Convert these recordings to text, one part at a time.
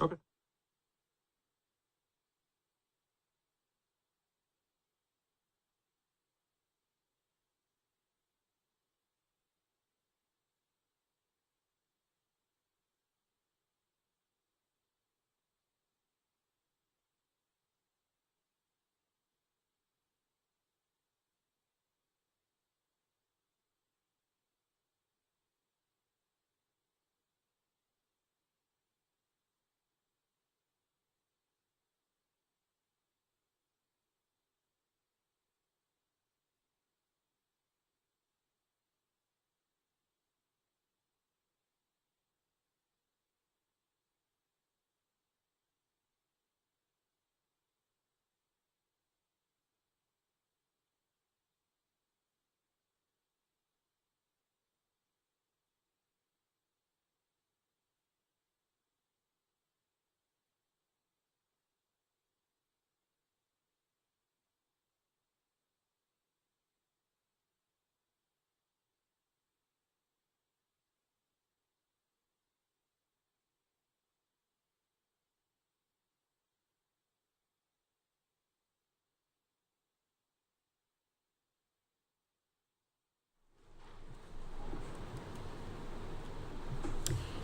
Okay.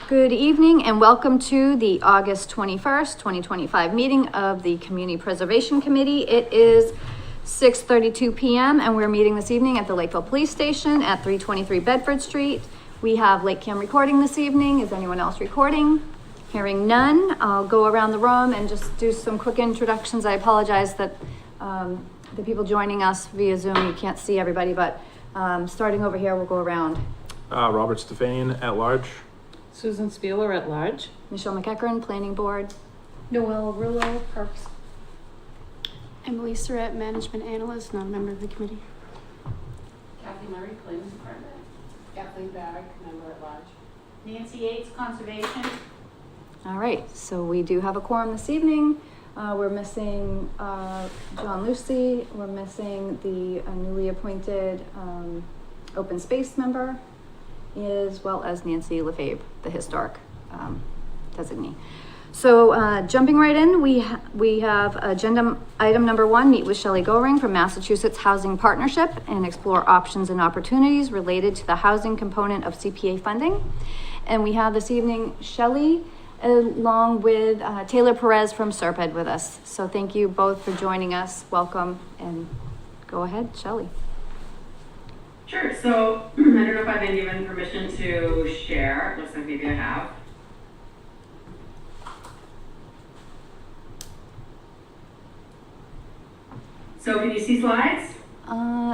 Good evening and welcome to the August 21st, 2025 meeting of the Community Preservation Committee. It is 6:32 p.m. and we're meeting this evening at the Lakeville Police Station at 323 Bedford Street. We have Lake Cam recording this evening. Is anyone else recording? Hearing none, I'll go around the room and just do some quick introductions. I apologize that the people joining us via Zoom, you can't see everybody, but starting over here, we'll go around. Robert Stefanian at large. Susan Spieler at large. Michelle McEachern, Planning Board. Noelle Rillo, Parks. Emily Surratt, Management Analyst, not a member of the committee. Kathy Murray, Claims Department. Kathleen Bagg, Member at Large. Nancy Yates, Conservation. All right, so we do have a quorum this evening. We're missing John Lucy. We're missing the newly appointed open space member, as well as Nancy Lefebvre, the historic designee. So jumping right in, we have agenda item number 1, meet with Shelley Goring from Massachusetts Housing Partnership and explore options and opportunities related to the housing component of CPA funding. And we have this evening Shelley along with Taylor Perez from Serped with us. So thank you both for joining us. Welcome, and go ahead, Shelley. Sure, so I don't know if I've been given permission to share. It looks like maybe I have. So can you see slides?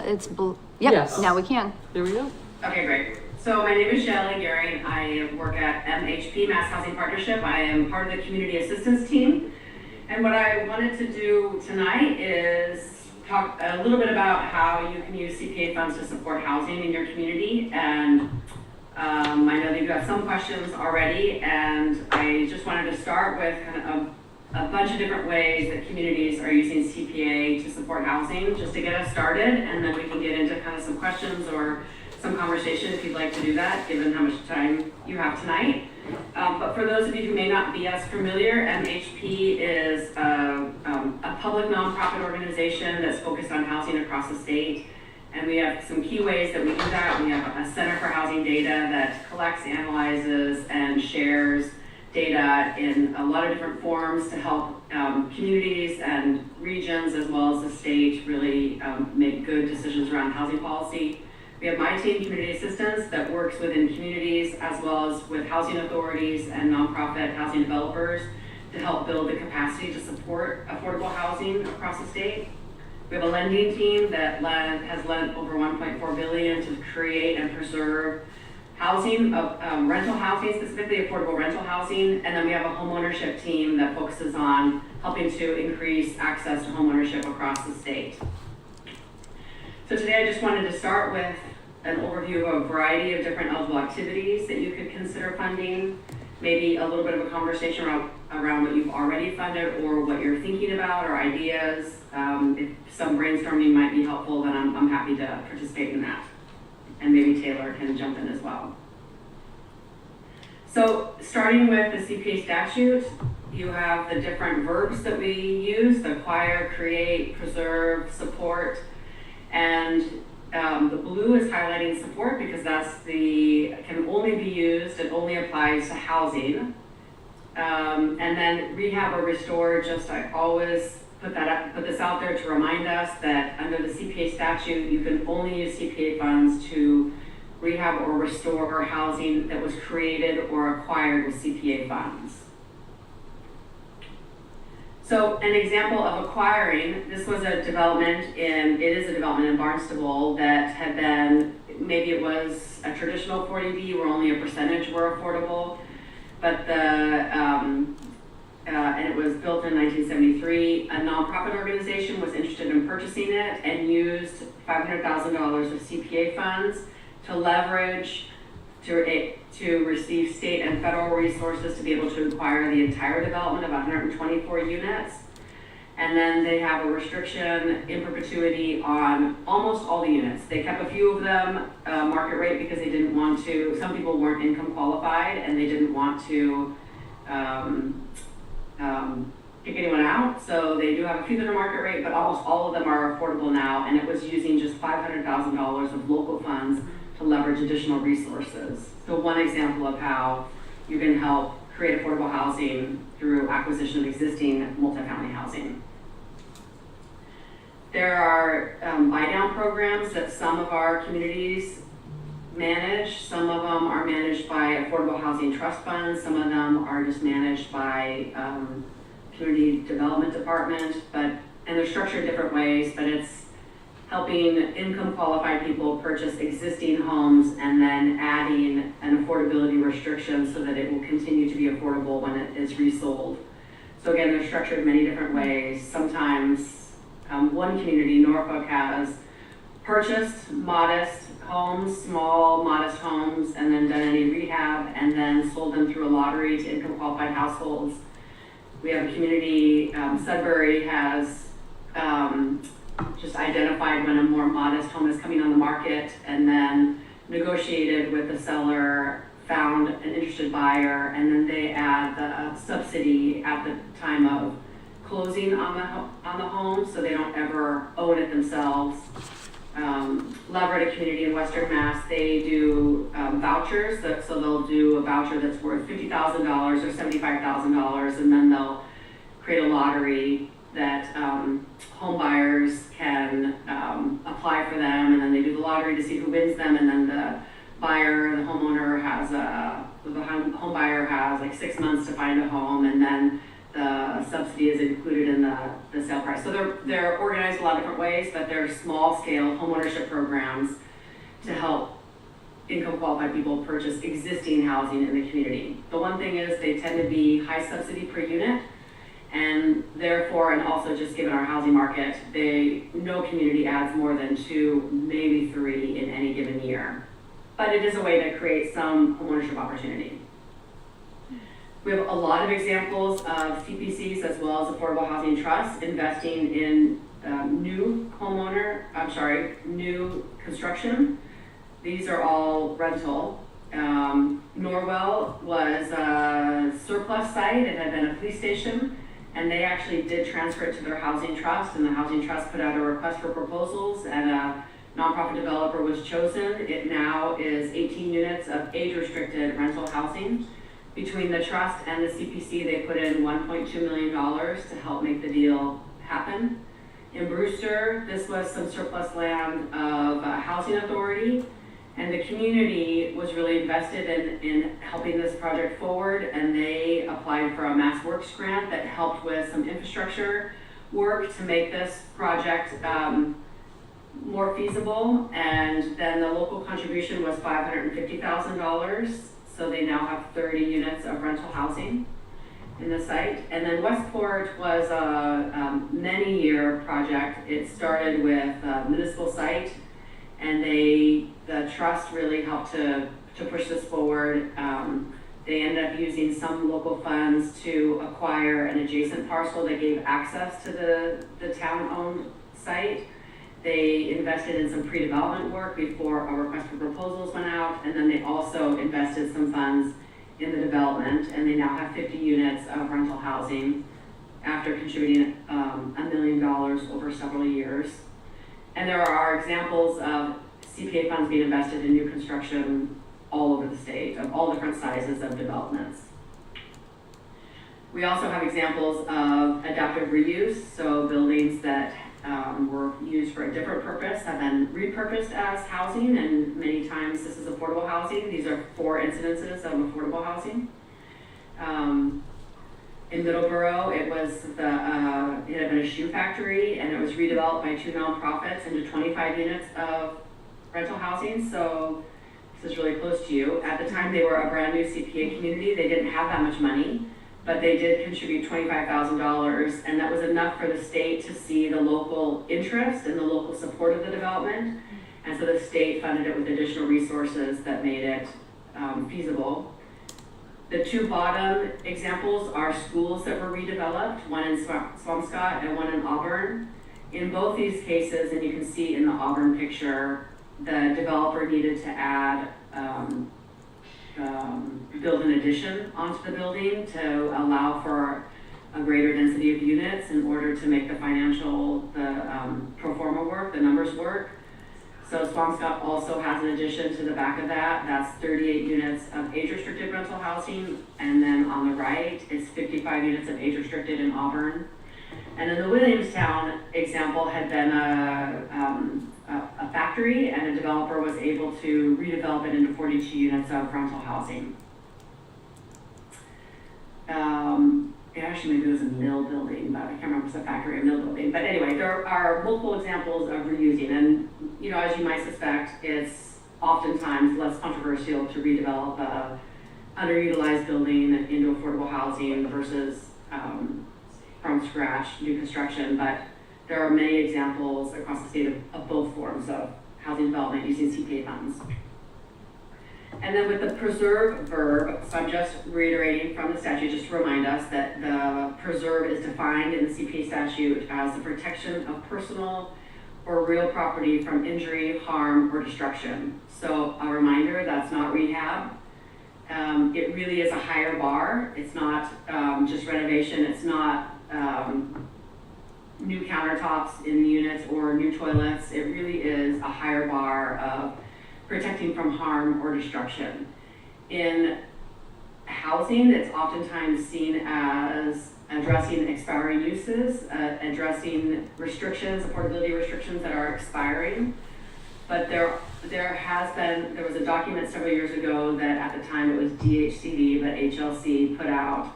It's blue. Yep, Yes. now we can. There we go. Okay, great. So my name is Shelley Goring. I work at MHP, Mass Housing Partnership. I am part of the community assistance team. And what I wanted to do tonight is talk a little bit about how you can use CPA funds to support housing in your community. And I know that you have some questions already, and I just wanted to start with kind of a bunch of different ways that communities are using CPA to support housing, just to get us started, and then we can get into kind of some questions or some conversation if you'd like to do that, given how much time you have tonight. But for those of you who may not be as familiar, MHP is a public nonprofit organization that's focused on housing across the state. And we have some key ways that we do that. We have a Center for Housing Data that collects, analyzes, and shares data in a lot of different forms to help communities and regions, as well as the state, really make good decisions around housing policy. We have my team, Community Assistance, that works within communities as well as with housing authorities and nonprofit housing developers to help build the capacity to support affordable housing across the state. We have a lending team that has lent over $1.4 billion to create and preserve housing, rental housing, specifically affordable rental housing. And then we have a homeownership team that focuses on helping to increase access to homeownership across the state. So today I just wanted to start with an overview of a variety of different eligible activities that you could consider funding, maybe a little bit of a conversation around what you've already funded or what you're thinking about or ideas. If some brainstorming might be helpful, then I'm happy to participate in that. And maybe Taylor can jump in as well. So starting with the CPA statute, you have the different verbs that we use: acquire, create, preserve, support. And the blue is highlighting support because can only be used, it only applies to housing. And then rehab or restore, I always put this out there to remind us that under the CPA statute, you can only use CPA funds to rehab or restore housing that was created or acquired with CPA funds. So an example of acquiring, this was a development it is a development in Barnstable that had been, maybe it was a traditional 40B where only a percentage were affordable, but and it was built in 1973. A nonprofit organization was interested in purchasing it and used $500,000 of CPA funds to leverage to receive state and federal resources to be able to acquire the entire development of 124 units. And then they have a restriction in perpetuity on almost all the units. They kept a few of them market rate because they didn't want to, some people weren't income qualified and they didn't want to kick anyone out. So they do have a few that are market rate, but almost all of them are affordable now. And it was using just $500,000 of local funds to leverage additional resources. So one example of how you can help create affordable housing through acquisition of existing multifamily housing. There are buy-down programs that some of our communities manage. Some of them are managed by affordable housing trust funds. Some of them are just managed by community development department, and they're structured different ways, but it's helping income qualified people purchase existing homes and then adding an affordability restriction so that it will continue to be affordable when it is resold. So again, they're structured many different ways. Sometimes one community, Norfolk, has purchased modest homes, small modest homes, and then done any rehab and then sold them through a lottery to income qualified households. We have a community, Sudbury has just identified when a more modest home is coming on the market and then negotiated with the seller, found an interested buyer, and then they add the subsidy at the time of closing on the home so they don't ever own it themselves. Leverett, a community in Western Mass, they do vouchers, so they'll do a voucher that's worth $50,000 or $75,000, and then they'll create a lottery that home buyers can apply for them, and then they do the lottery to see who wins them, and then the buyer, the homeowner has the home buyer has like 6 months to find a home, and then the subsidy is included in the sale price. So they're organized a lot of different ways, but they're small scale homeownership programs to help income qualified people purchase existing housing in the community. The one thing is they tend to be high subsidy per unit, and therefore, and also just given our housing market, no community adds more than 2, maybe 3 in any given year. But it is a way to create some homeownership opportunity. We have a lot of examples of CPCs as well as affordable housing trusts investing in new construction. These are all rental. Norwell was a surplus site. It had been a police station, and they actually did transfer it to their housing trust, and the housing trust put out a request for proposals, and a nonprofit developer was chosen. It now is 18 units of age-restricted rental housing. Between the trust and the CPC, they put in $1.2 million to help make the deal happen. In Brewster, this was some surplus land of a housing authority, and the community was really invested in helping this project forward, and they applied for a Mass Works grant that helped with some infrastructure work to make this project more feasible, and then the local contribution was $550,000. So they now have 30 units of rental housing in the site. And then Westport was a many-year project. It started with a municipal site, and the trust really helped to push this forward. They ended up using some local funds to acquire an adjacent parcel that gave access to the town-owned site. They invested in some pre-development work before a request for proposals went out, and then they also invested some funds in the development, and they now have 50 units of rental housing after contributing $1 million over several years. And there are examples of CPA funds being invested in new construction all over the state of all different sizes of developments. We also have examples of adaptive reuse, so buildings that were used for a different purpose have been repurposed as housing, and many times this is affordable housing. These are 4 incidences of affordable housing. In Middleborough, it had been a shoe factory, and it was redeveloped by 2 nonprofits into 25 units of rental housing. So this is really close to you. At the time, they were a brand new CPA community. They didn't have that much money, but they did contribute $25,000, and that was enough for the state to see the local interest and the local support of the development. And so the state funded it with additional resources that made it feasible. The 2 bottom examples are schools that were redeveloped, one in Swampscott and one in Auburn. In both these cases, and you can see in the Auburn picture, the developer needed to add build an addition onto the building to allow for a greater density of units in order to make the pro forma work, the numbers work. So Swampscott also has an addition to the back of that. That's 38 units of age-restricted rental housing, and then on the right is 55 units of age-restricted in Auburn. And then the Williamstown example had been a factory, and a developer was able to redevelop it into 42 units of rental housing. Actually, maybe it was a mill building, but I can't remember if it was a factory or mill building. But anyway, there are multiple examples of reusing, and as you might suspect, it's oftentimes less controversial to redevelop a underutilized building into affordable housing versus from scratch new construction. But there are many examples across the state of both forms of housing development using CPA funds. And then with the preserve verb, so I'm just reiterating from the statute just to remind us that the preserve is defined in the CPA statute as the protection of personal or real property from injury, harm, or destruction. So a reminder, that's not rehab. It really is a higher bar. It's not just renovation. It's not new countertops in the units or new toilets. It really is a higher bar of protecting from harm or destruction. In housing, it's oftentimes seen as addressing expiring uses, addressing restrictions, affordability restrictions that are expiring. But there was a document several years ago that at the time it was DHCD, but HLC put out,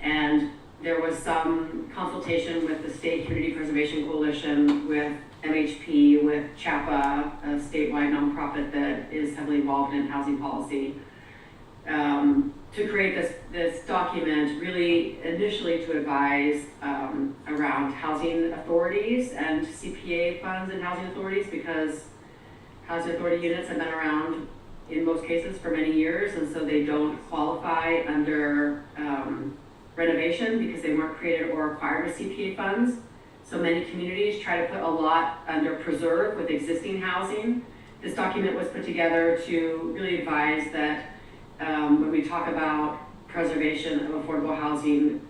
and there was some consultation with the State Community Preservation Coalition, with MHP, with CHAPA, a statewide nonprofit that is heavily involved in housing policy, to create this document really initially to advise around housing authorities and CPA funds and housing authorities, because housing authority units have been around in most cases for many years, and so they don't qualify under renovation because they weren't created or acquired with CPA funds. So many communities try to put a lot under preserve with existing housing. This document was put together to really advise that when we talk about preservation of affordable housing,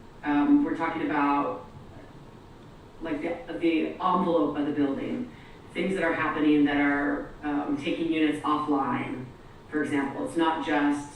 we're talking about like the envelope of the building, things that are happening that are taking units offline, for example. It's not just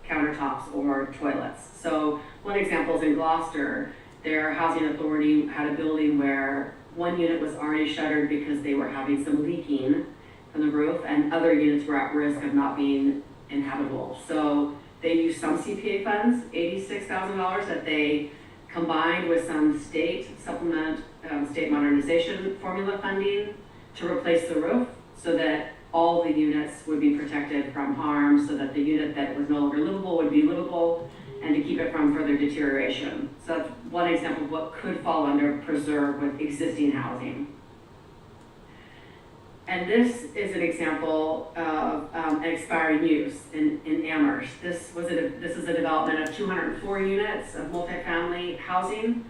countertops or toilets. So one example is in Gloucester. Their housing authority had a building where one unit was already shuttered because they were having some leaking from the roof, and other units were at risk of not being inhabitable. So they used some CPA funds, $86,000 that they combined with some state modernization formula funding to replace the roof so that all the units would be protected from harm, so that the unit that was no longer livable would be livable, and to keep it from further deterioration. So that's one example of what could fall under preserve with existing housing. And this is an example of an expiring use in Amherst. This is a development of 204 units of multifamily housing.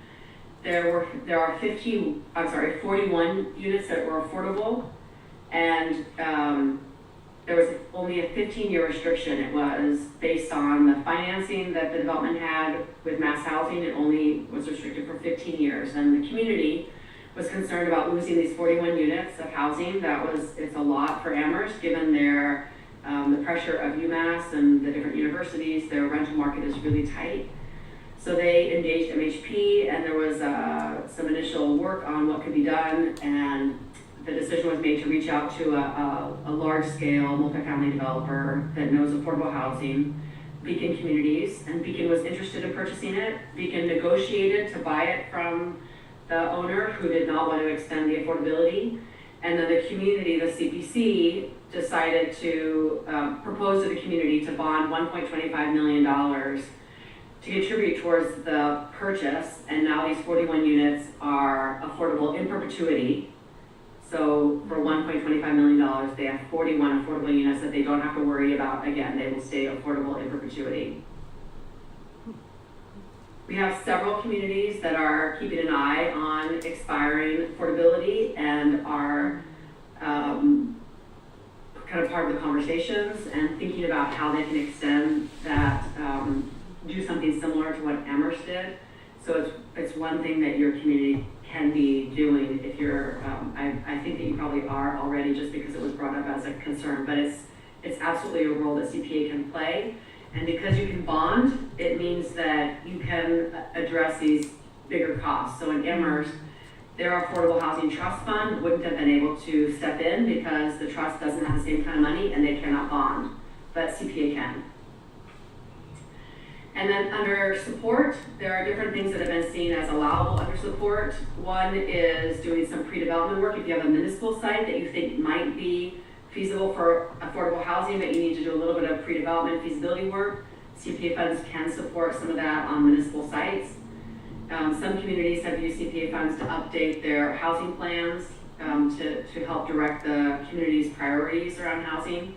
There are 41 units that were affordable, and there was only a 15-year restriction. It was based on the financing that the development had with mass housing. It only was restricted for 15 years. And the community was concerned about losing these 41 units of housing. It's a lot for Amherst, given the pressure of UMass and the different universities. Their rental market is really tight. So they engaged MHP, and there was some initial work on what could be done, and the decision was made to reach out to a large-scale multifamily developer that knows affordable housing, Beacon Communities, and Beacon was interested in purchasing it. Beacon negotiated to buy it from the owner, who did not want to extend the affordability, and then the community, the CPC, decided to propose to the community to bond $1.25 million to contribute towards the purchase, and now these 41 units are affordable in perpetuity. So for $1.25 million, they have 41 affordable units that they don't have to worry about again. They will stay affordable in perpetuity. We have several communities that are keeping an eye on expiring affordability and are kind of part of the conversations and thinking about how they can extend that, do something similar to what Amherst did. So it's one thing that your community can be doing if you're, I think that you probably are already, just because it was brought up as a concern, but it's absolutely a role that CPA can play. And because you can bond, it means that you can address these bigger costs. So in Amherst, their Affordable Housing Trust Fund wouldn't have been able to step in because the trust doesn't have the same kind of money and they cannot bond, but CPA can. And then under support, there are different things that have been seen as allowable under support. One is doing some pre-development work. If you have a municipal site that you think might be feasible for affordable housing, but you need to do a little bit of pre-development feasibility work, CPA funds can support some of that on municipal sites. Some communities have used CPA funds to update their housing plans to help direct the community's priorities around housing.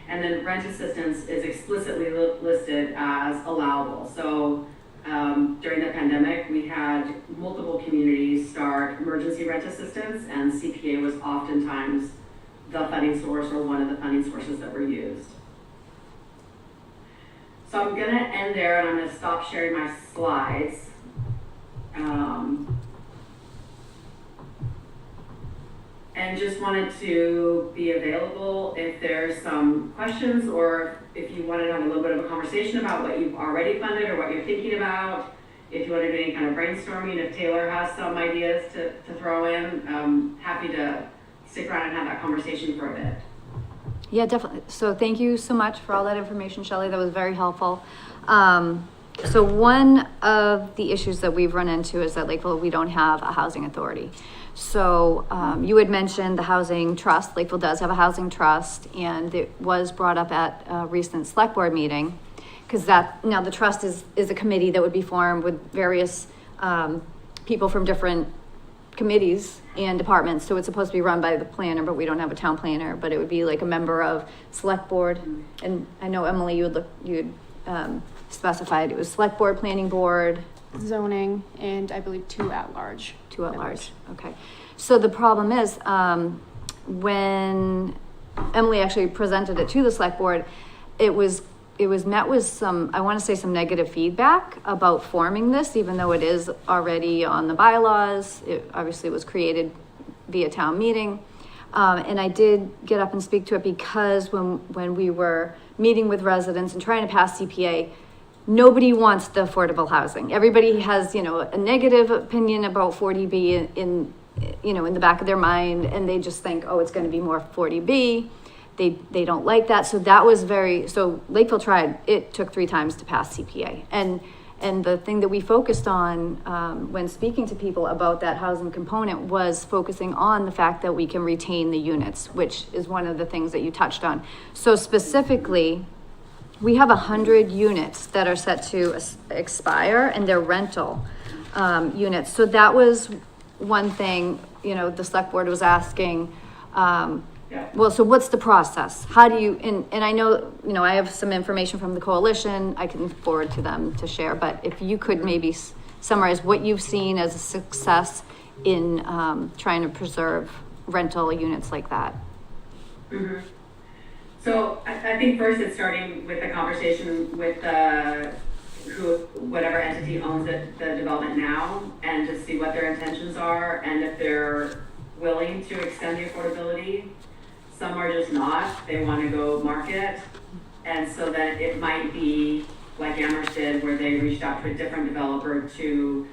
And then rent assistance is explicitly listed as allowable. So during the pandemic, we had multiple communities start emergency rent assistance, and CPA was oftentimes the funding source or one of the funding sources that were used. So I'm gonna end there and I'm gonna stop sharing my slides. And just wanted to be available if there's some questions, or if you wanted to have a little bit of a conversation about what you've already funded or what you're thinking about. If you want to do any kind of brainstorming, if Taylor has some ideas to throw in, I'm happy to stick around and have that conversation for a bit. Yeah, definitely. So thank you so much for all that information, Shelley. That was very helpful. So one of the issues that we've run into is that Lakeville, we don't have a housing authority. So you had mentioned the housing trust. Lakeville does have a housing trust, and it was brought up at a recent select board meeting, because now the trust is a committee that would be formed with various people from different committees and departments. So it's supposed to be run by the planner, but we don't have a town planner, but it would be like a member of select board. And I know, Emily, you had specified it was select board, planning board, Zoning, and I believe 2 at-large. 2 at-large. Okay. So the problem is, when Emily actually presented it to the select board, it was met with some, I want to say, some negative feedback about forming this, even though it is already on the bylaws. It obviously was created via town meeting. And I did get up and speak to it because when we were meeting with residents and trying to pass CPA, nobody wants the affordable housing. Everybody has, a negative opinion about 40B in the back of their mind, and they just think, oh, it's going to be more 40B. They don't like that. So that was so Lakeville tried, it took 3 times to pass CPA. And the thing that we focused on when speaking to people about that housing component was focusing on the fact that we can retain the units, which is one of the things that you touched on. So specifically, we have 100 units that are set to expire, and they're rental units. So that was one thing, the select board was asking, well, so what's the process? How do you, and I know, I have some information from the coalition I can forward to them to share, but if you could maybe summarize what you've seen as a success in trying to preserve rental units like that. Mm-hmm. So I think first it's starting with the conversation with whatever entity owns the development now, and to see what their intentions are, and if they're willing to extend the affordability. Some are just not, they want to go market, and so that it might be like Amherst did, where they reached out to a different developer to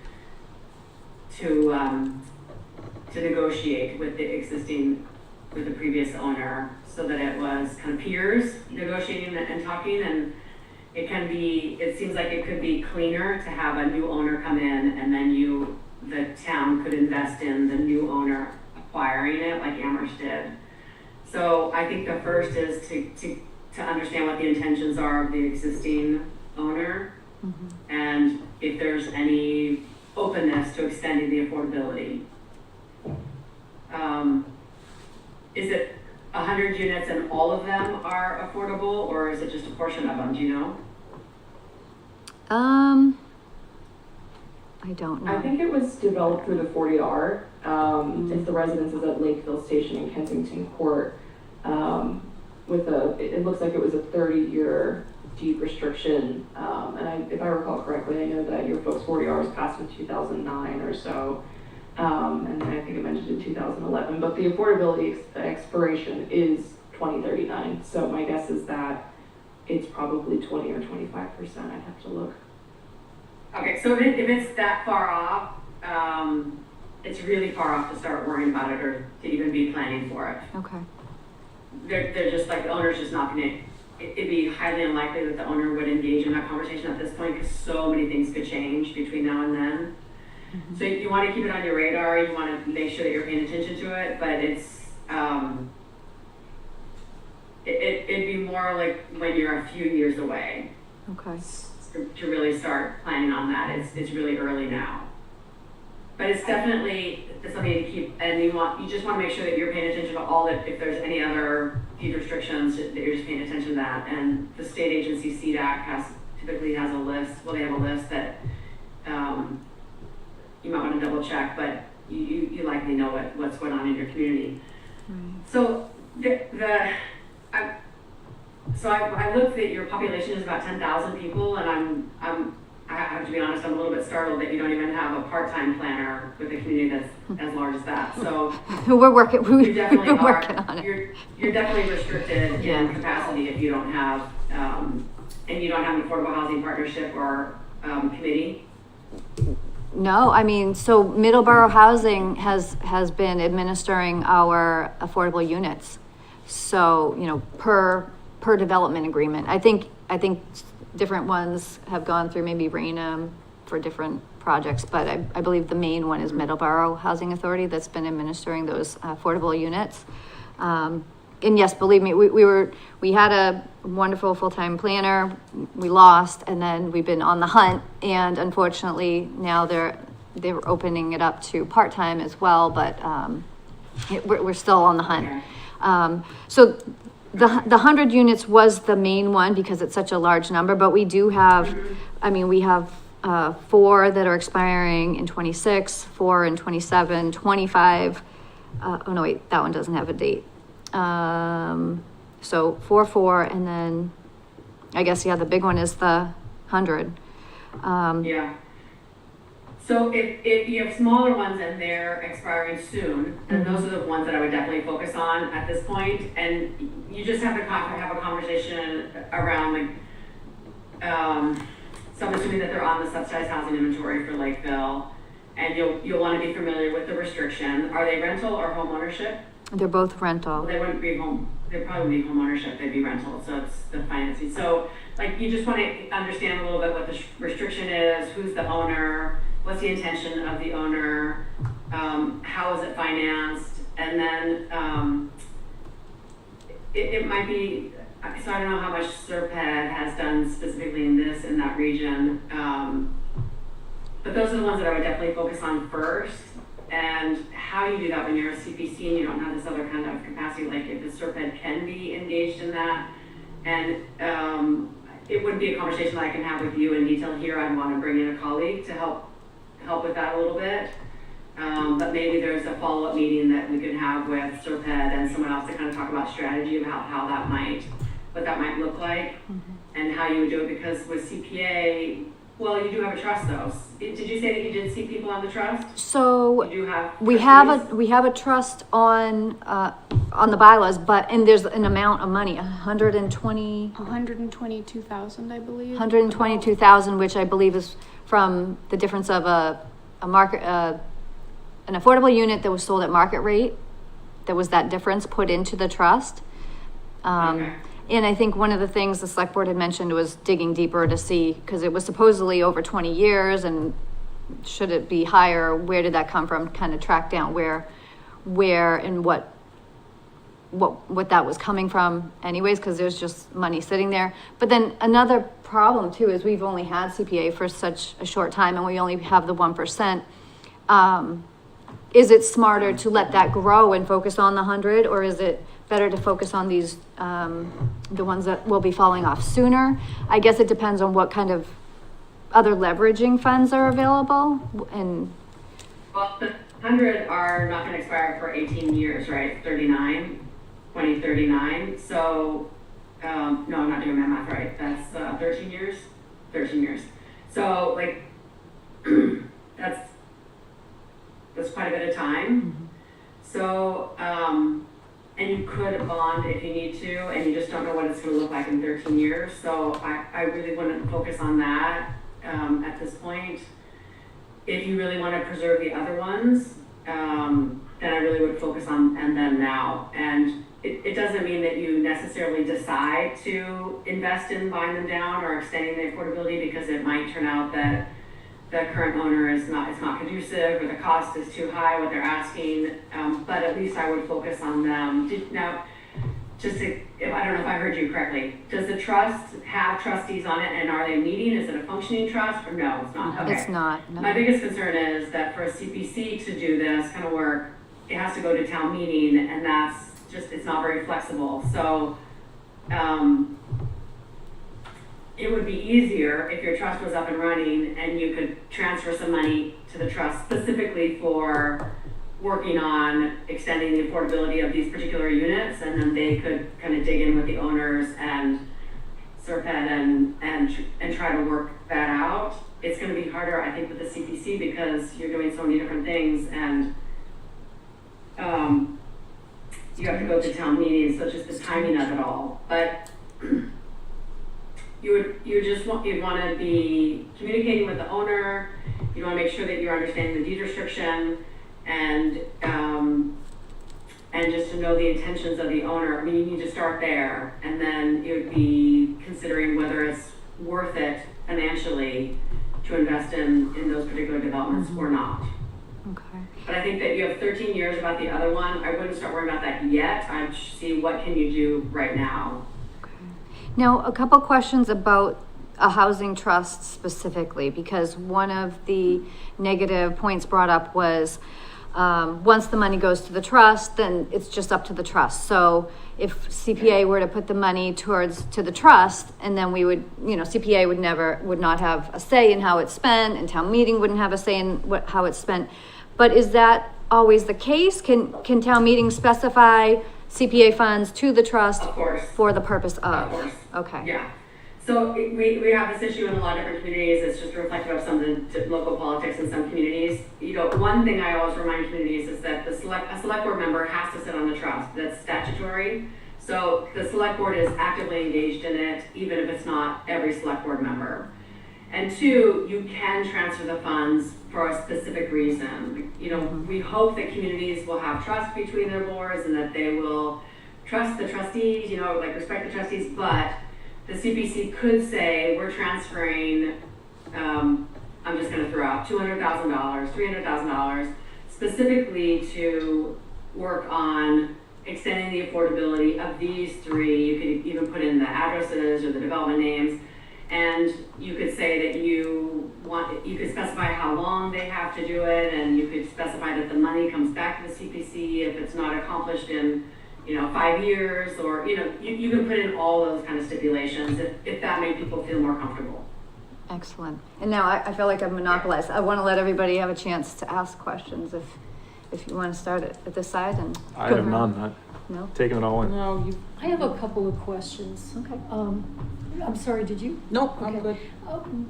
negotiate with the previous owner, so that it was kind of peers negotiating and talking, and it seems like it could be cleaner to have a new owner come in, and then the town could invest in the new owner acquiring it like Amherst did. So I think the first is to understand what the intentions are of the existing owner, and if there's any openness to extending the affordability. Is it 100 units and all of them are affordable, or is it just a portion of them? Do you know? I don't know. I think it was developed through the 40R. It's the residences at Lakeville Station in Kensington Court. It looks like it was a 30-year deed restriction. If I recall correctly, I know that your folks' 40R was passed in 2009 or so. And then I think it mentioned in 2011, but the affordability expiration is 2039. So my guess is that it's probably 20 or 25%. I'd have to look. Okay, so if it's that far off, it's really far off to start worrying about it or to even be planning for it. Okay. They're just like, the owner's just not gonna, it'd be highly unlikely that the owner would engage in that conversation at this point, because so many things could change between now and then. So you want to keep it on your radar, you want to make sure that you're paying attention to it, but it'd be more like when you're a few years away. Okay. To really start planning on that. It's really early now. But it's definitely something to keep, and you just want to make sure that you're paying attention to all that, if there's any other deed restrictions, that you're just paying attention to that. And the state agency, CDAC, typically has a list, they have a list that you might want to double check, but you likely know what's going on in your community. Right. So I looked that your population is about 10,000 people, and I have to be honest, I'm a little bit startled that you don't even have a part-time planner with a community that's as large as that. So we're working. you definitely we're working on it. You're definitely restricted in capacity if you don't have and you don't have an affordable housing partnership or committee. No, I mean, so Middleborough Housing has been administering our affordable units. So, per development agreement. I think different ones have gone through maybe Rainham for different projects, but I believe the main one is Middleborough Housing Authority that's been administering those affordable units. And yes, believe me, we had a wonderful full-time planner, we lost, and then we've been on the hunt, and unfortunately now they're opening it up to part-time as well, but we're still on the hunt. So the 100 units was the main one because it's such a large number, but we do have, we have 4 that are expiring in 26, 4 in 27, 25. Oh no, wait, that one doesn't have a date. So 4, and then I guess, the big one is the 100. So if you have smaller ones and they're expiring soon, then those are the ones that I would definitely focus on at this point. And you just have to have a conversation around so I'm assuming that they're on the subsidized housing inventory for Lakeville, and you'll want to be familiar with the restriction. Are they rental or home ownership? They're both rental. Well, they wouldn't be home. They probably wouldn't be home ownership. They'd be rental. So it's the financing. So you just want to understand a little bit what the restriction is, who's the owner, what's the intention of the owner, how is it financed, and then it might be, so I don't know how much SERPED has done specifically in that region, but those are the ones that I would definitely focus on first. And how you do that when you're a CPC and you don't have this other kind of capacity, like if the SERPED can be engaged in that, and it wouldn't be a conversation that I can have with you in detail here. I'd want to bring in a colleague to help with that a little bit. But maybe there's a follow-up meeting that we could have with Serped and someone else to kind of talk about strategy about what that might look like and how you would do it, because with CPA, well, you do have a trust though. Did you say that you did see people on the trust? So You do have. we have a trust on the bylaws, and there's an amount of money, 122,000, I believe. 122,000, which I believe is from the difference of an affordable unit that was sold at market rate. There was that difference put into the trust. Okay. And I think one of the things the select board had mentioned was digging deeper to see, because it was supposedly over 20 years, and should it be higher? Where did that come from? Kind of track down where and what that was coming from anyways, because there's just money sitting there. But then another problem too is we've only had CPA for such a short time, and we only have the 1%. Is it smarter to let that grow and focus on the 100, or is it better to focus on these, the ones that will be falling off sooner? I guess it depends on what kind of other leveraging funds are available. And Well, the 100 are not gonna expire for 18 years, right? 2039. So, no, I'm not doing my math right. That's 13 years? 13 years. So, like, that's quite a bit of time. So, and you could bond if you need to, and you just don't know what it's gonna look like in 13 years. So I really wouldn't focus on that at this point. If you really wanna preserve the other ones, then I really would focus on them now. And it doesn't mean that you necessarily decide to invest in buying them down or extending the affordability, because it might turn out that the current owner it's not conducive, or the cost is too high, what they're asking, but at least I would focus on them. I don't know if I heard you correctly, does the trust have trustees on it, and are they meeting? Is it a functioning trust, or no, it's not? Okay. It's not. No. My biggest concern is that for a CPC to do this kind of work, it has to go to town meeting, and it's not very flexible. So, it would be easier if your trust was up and running and you could transfer some money to the trust specifically for working on extending the affordability of these particular units, and then they could kind of dig in with the owners and Serped and try to work that out. It's going to be harder, I think, with the CPC, because you're doing so many different things, and you have to go to town meetings, so just the timing of it all. But you'd want to be communicating with the owner. You want to make sure that you're understanding the deed restriction, and just to know the intentions of the owner. I mean, you need to start there, and then you would be considering whether it's worth it financially to invest in those particular developments or not. Okay. But I think that you have 13 years about the other one. I wouldn't start worrying about that yet. I'd see what can you do right now. Now, a couple questions about a housing trust specifically, because one of the negative points brought up was once the money goes to the trust, then it's just up to the trust. So if CPA were to put the money to the trust, and then we would, CPA would not have a say in how it's spent, and town meeting wouldn't have a say in how it's spent. But is that always the case? Can town meeting specify CPA funds to the trust? Of course. For the purpose of? Of course. Okay. Yeah. So we have this issue in a lot of different communities. It's just reflective of some of the local politics in some communities. One thing I always remind communities is that a select board member has to sit on the trust. That's statutory. So the select board is actively engaged in it, even if it's not every select board member. And two, you can transfer the funds for a specific reason. We hope that communities will have trust between their boards, and that they will trust the trustees, respect the trustees, but the CPC could say, we're transferring, I'm just gonna throw out $200,000, $300,000, specifically to work on extending the affordability of these three. You could even put in the addresses or the development names, and you could say that you could specify how long they have to do it, and you could specify that the money comes back to the CPC if it's not accomplished in 5 years, or, you can put in all those kind of stipulations if that made people feel more comfortable. Excellent. And now I feel like I've monopolized. I want to let everybody have a chance to ask questions if you want to start at this side and. I go have around. none. No? Taking it all in. No, you, I have a couple of questions. Okay. I'm sorry, did you? nope, I'm Okay. good.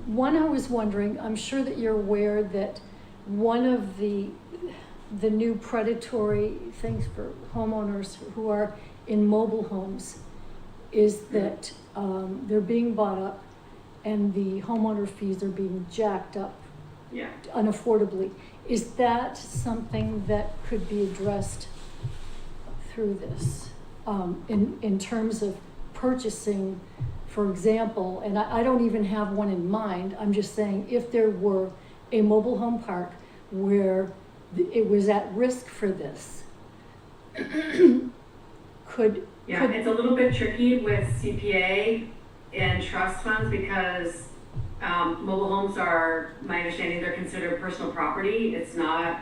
One, I was wondering, I'm sure that you're aware that one of the new predatory things for homeowners who are in mobile homes is that, they're being bought up and the homeowner fees are being jacked up Yeah. unaffordably. Is that something that could be addressed through this? In terms of purchasing, for example, and I don't even have one in mind, I'm just saying if there were a mobile home park where it was at risk for this, Yeah, it's a little bit tricky with CPA and trust funds because mobile homes are, my understanding, they're considered personal property. It's not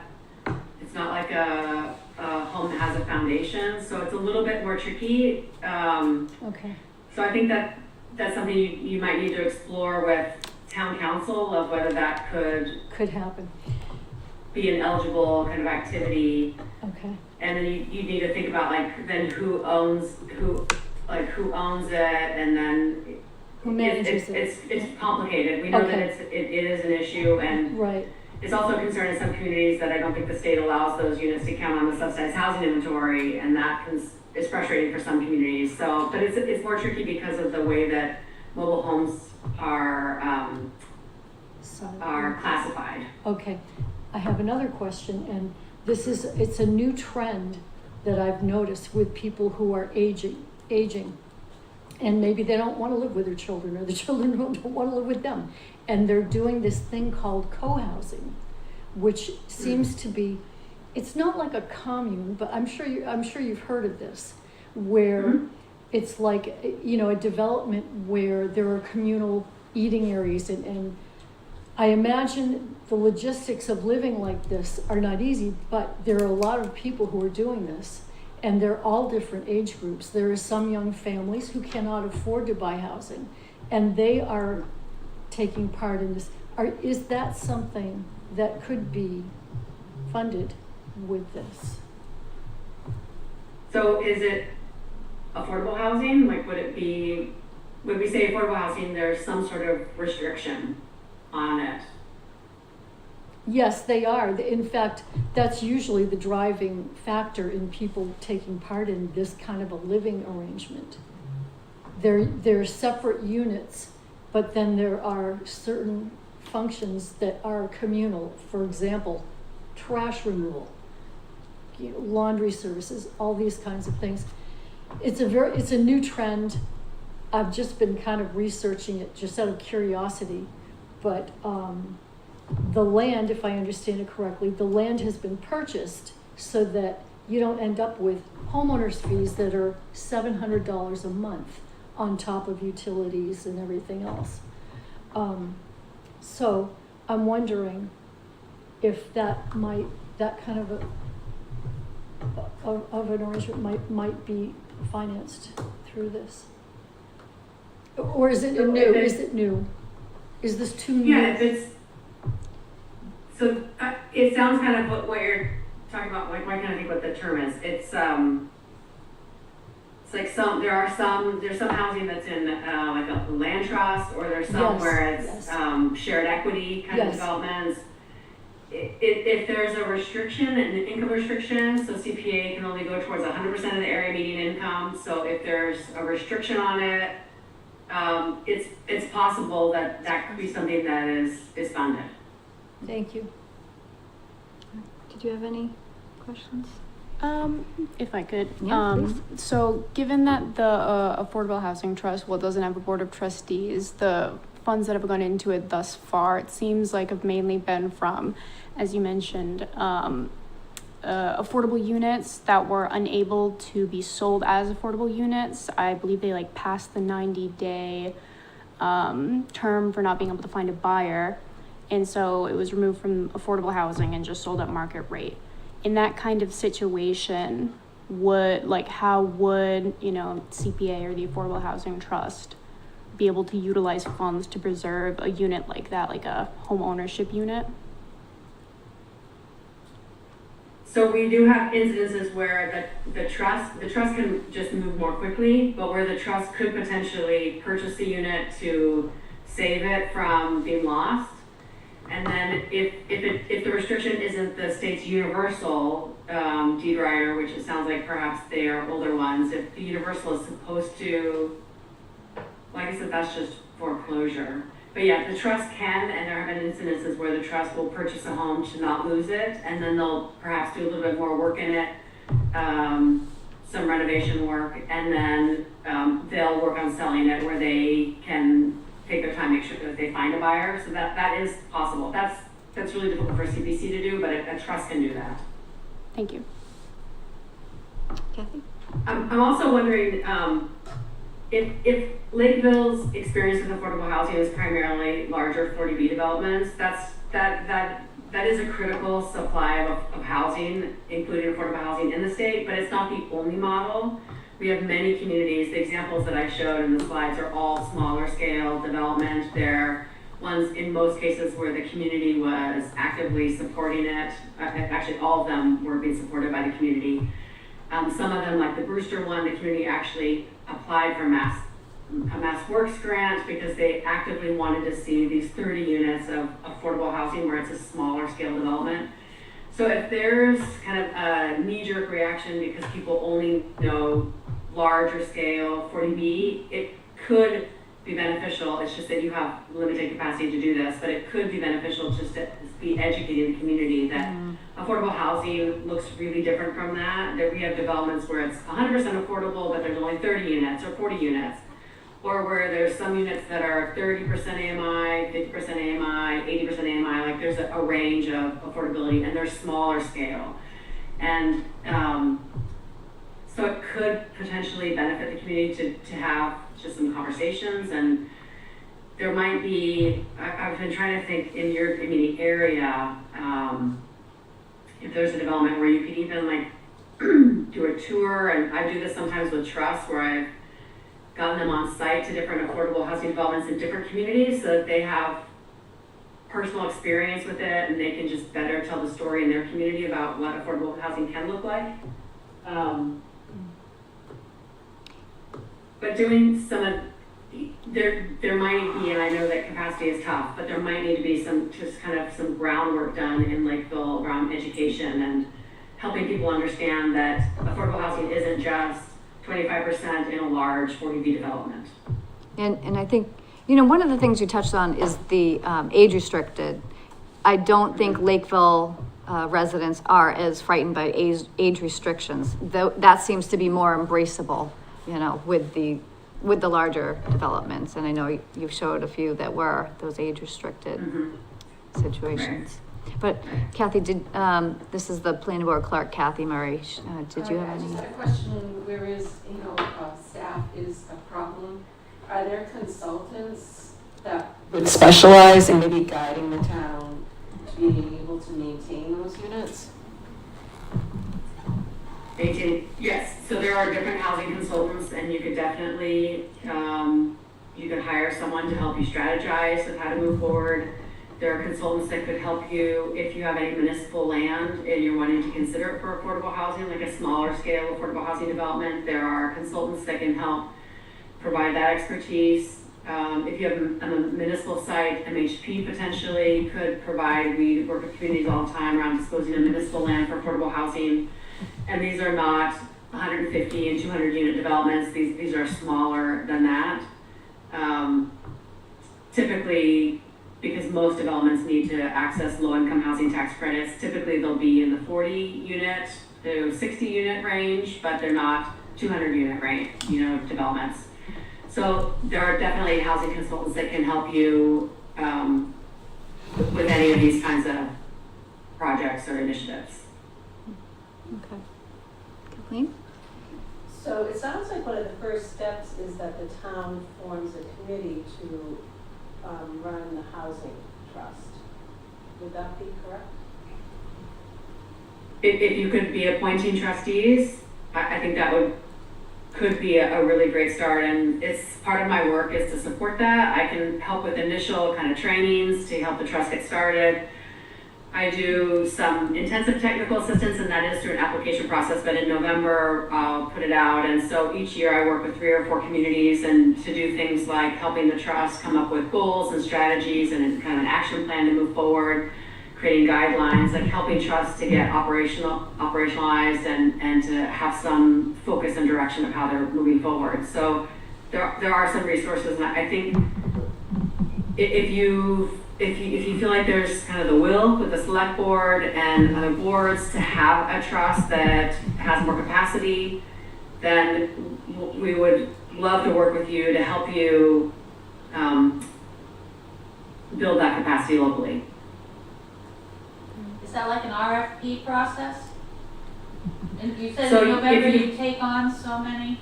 like a home that has a foundation, so it's a little bit more tricky. Okay, So I think that's something you might need to explore with town council of whether that could happen, be an eligible kind of activity. okay, And then you need to think about like then who owns it, and then who manages it? it's complicated. We know Okay. that it is an issue, and Right, it's also a concern in some communities that I don't think the state allows those units to count on the subsidized housing inventory, and that is frustrating for some communities. So, but it's more tricky because of the way that mobile homes are sorry. classified. Okay, I have another question, and it's a new trend that I've noticed with people who are aging. And maybe they don't want to live with their children, or the children don't want to live with them. And they're doing this thing called co-housing, which seems to be, it's not like a commune, but I'm sure you've heard of this, where it's like, a development where there are communal eating areas, and I imagine the logistics of living like this are not easy, but there are a lot of people who are doing this, and they're all different age groups. There are some young families who cannot afford to buy housing, and they are taking part in this. Is that something that could be funded with this? So is it affordable housing? Like, would we say affordable housing, there's some sort of restriction on it? Yes, they are. In fact, that's usually the driving factor in people taking part in this kind of a living arrangement. They're separate units, but then there are certain functions that are communal. For example, trash removal, laundry services, all these kinds of things. It's a new trend. I've just been kind of researching it just out of curiosity, but the land, if I understand it correctly, the land has been purchased so that you don't end up with homeowners fees that are $700 a month on top of utilities and everything else. So I'm wondering if that kind of an arrangement might be financed through this. Or is it new? Is this too new? Yeah, it sounds kind of what you're talking about. Like, why can't I think what the term is? It's like there's some housing that's in like a land trust, or there's some Yes, where it's yes. shared equity kind of Yes. developments. If there's a restriction, an income restriction, so CPA can only go towards 100% of the area median income. So if there's a restriction on it, it's possible that could be something that is funded. Thank you. Did you have any questions? If I could. Yeah, please. So given that the Affordable Housing Trust, doesn't have a board of trustees, the funds that have gone into it thus far, it seems like have mainly been from, as you mentioned, affordable units that were unable to be sold as affordable units. I believe they passed the 90-day term for not being able to find a buyer. And so it was removed from affordable housing and just sold at market rate. In that kind of situation, how would, CPA or the Affordable Housing Trust be able to utilize funds to preserve a unit like that, like a home ownership unit? So we do have incidences where the trust can just move more quickly, but where the trust could potentially purchase the unit to save it from being lost. And then if the restriction isn't the state's universal deed rider, which it sounds like perhaps they are older ones, if the universal is supposed to, like I said, that's just foreclosure. But yeah, the trust can, and there have been incidences where the trust will purchase a home to not lose it, and then they'll perhaps do a little bit more work in it, some renovation work, and then they'll work on selling it where they can take their time, make sure that they find a buyer. So that is possible. That's really difficult for CPC to do, but a trust can do that. Thank you. Kathy? I'm also wondering if Lakeville's experience with affordable housing is primarily larger 40B developments. That is a critical supply of housing, including affordable housing in the state, but it's not the only model. We have many communities. The examples that I showed in the slides are all smaller scale development. They're ones in most cases where the community was actively supporting it. Actually, all of them were being supported by the community. Some of them, like the Brewster one, the community actually applied for a Mass Works grant because they actively wanted to see these 30 units of affordable housing where it's a smaller scale development. So if there's kind of a knee-jerk reaction because people only know larger scale 40B, it could be beneficial. It's just that you have limited capacity to do this, but it could be beneficial just to be educating the community that affordable housing looks really different from that. That we have developments where it's 100% affordable, but there's only 30 units or 40 units. Or where there's some units that are 30% AMI, 50% AMI, 80% AMI, like there's a range of affordability and they're smaller scale. And so it could potentially benefit the community to have just some conversations. And there might be, I've been trying to think in your community area, if there's a development where you could even like do a tour, and I do this sometimes with trusts where I've gotten them on site to different affordable housing developments in different communities so that they have personal experience with it and they can just better tell the story in their community about what affordable housing can look like. But doing some of, there might be, and I know that capacity is tough, but there might need to be some groundwork done in Lakeville around education and helping people understand that affordable housing isn't just 25% in a large 40B development. And I think, one of the things you touched on is the age restricted. I don't think Lakeville residents are as frightened by age restrictions. Though that seems to be more embraceable, with the larger developments. And I know you showed a few that were those age restricted situations. Right. But Kathy, this is the planning board clerk, Kathy Murray. Did you have any? I just had a question, whereas, staff is a problem, are there consultants that would specialize in maybe guiding the town to be able to maintain those units? Yes, so there are different housing consultants and you could definitely, you could hire someone to help you strategize with how to move forward. There are consultants that could help you if you have any municipal land and you're wanting to consider it for affordable housing, like a smaller scale affordable housing development. There are consultants that can help provide that expertise. If you have a municipal site, MHP potentially could provide. We work with communities all the time around disposing of municipal land for affordable housing. And these are not 150 and 200 unit developments. These are smaller than that. Typically, because most developments need to access low-income housing tax credits, typically they'll be in the 40 unit to 60 unit range, but they're not 200 unit range, developments. So there are definitely housing consultants that can help you with any of these kinds of projects or initiatives. Okay. Kathleen? So it sounds like one of the first steps is that the town forms a committee to run the housing trust. Would that be correct? If you could be appointing trustees, I think that could be a really great start, and it's part of my work is to support that. I can help with initial kind of trainings to help the trust get started. I do some intensive technical assistance, and that is through an application process, but in November, I'll put it out. And so each year I work with 3 or 4 communities and to do things like helping the trust come up with goals and strategies and kind of an action plan to move forward, creating guidelines, like helping trusts to get operationalized and to have some focus and direction of how they're moving forward. So there are some resources, and I think if you feel like there's kind of the will with the select board and other boards to have a trust that has more capacity, then we would love to work with you to help you build that capacity locally. Is that like an RFP process? And you said So in November if you- you take on so many?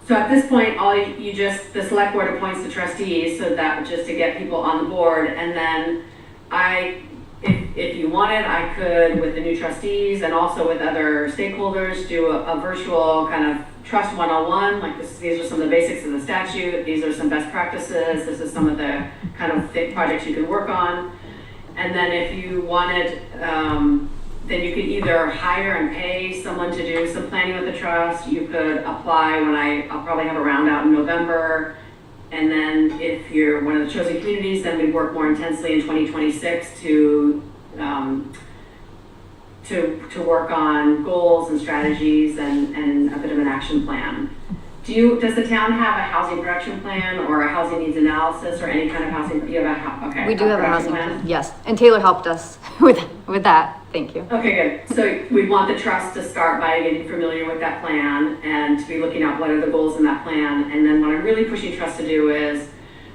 So at this point, the select board appoints the trustees, so that just to get people on the board, and then if you wanted, I could, with the new trustees and also with other stakeholders, do a virtual kind of trust 101, like these are some of the basics of the statute, these are some best practices, this is some of the kind of projects you can work on. And then if you wanted, then you could either hire and pay someone to do some planning with the trust. You could apply I'll probably have a round out in November. And then if you're one of the chosen communities, then we work more intensely in 2026 to work on goals and strategies and a bit of an action plan. Does the town have a housing production plan or a housing needs analysis or any kind of housing? You have okay. We do have a production housing plan, yes, and Taylor helped us with that, thank you. Okay, good. So we want the trust to start by getting familiar with that plan and to be looking at what are the goals in that plan. And then what I'm really pushing trust to do is,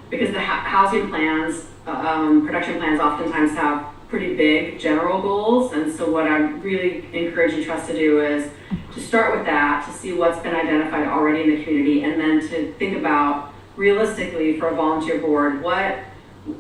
because the housing plans, production plans oftentimes have pretty big general goals. And so what I'm really encouraging trust to do is to start with that, to see what's been identified already in the community, and then to think about realistically for a volunteer board,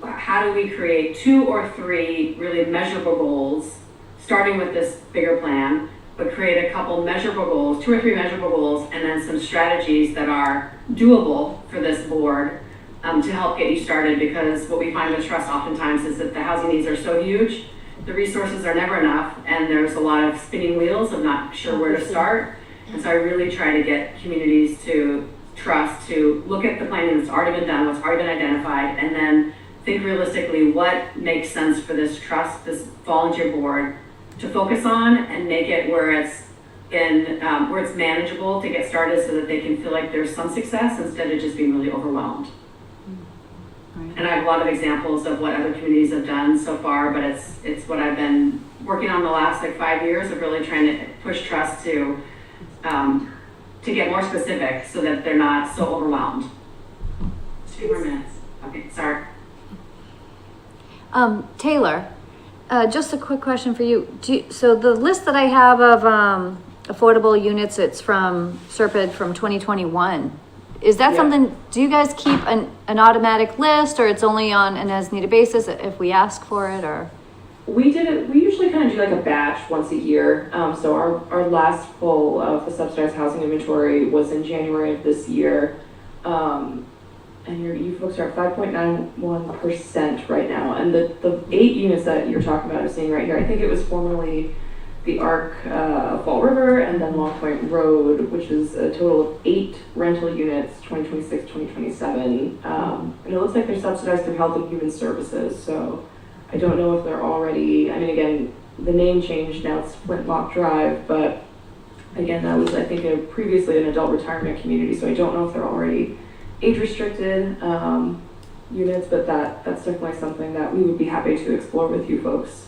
how do we create 2 or 3 really measurable goals, starting with this bigger plan, but create a couple measurable goals, 2 or 3 measurable goals, and then some strategies that are doable for this board to help get you started. Because what we find with trust oftentimes is that the housing needs are so huge, the resources are never enough, and there's a lot of spinning wheels of not sure where to start. And so I really try to get communities to trust to look at the planning that's already been done, what's already been identified, and then think realistically what makes sense for this trust, this volunteer board, to focus on and make it where it's manageable to get started, so that they can feel like there's some success instead of just being really overwhelmed. Right. And I have a lot of examples of what other communities have done so far, but it's what I've been working on the last 5 years of really trying to push trust to get more specific so that they're not so overwhelmed. 2 more minutes. Okay, sorry. Taylor, just a quick question for you. So the list that I have of affordable units, it's from Serpide from 2021. Is that something, do you guys keep an automatic list, or it's only on an as needed basis if we ask for it, or? We usually kind of do like a batch once a year. So our last pull of the subsidized housing inventory was in January of this year. And you folks are at 5.91% right now. And the 8 units that you're talking about, I'm seeing right here, I think it was formerly the Arc Fall River and then Long Point Road, which is a total of 8 rental units, 2026, 2027. And it looks like they're subsidized through Health and Human Services. So I don't know if they're already, I mean, again, the name changed, now it's Flintlock Drive, but again, that was, I think, previously an adult retirement community, so I don't know if they're already age-restricted units, but that's definitely something that we would be happy to explore with you folks.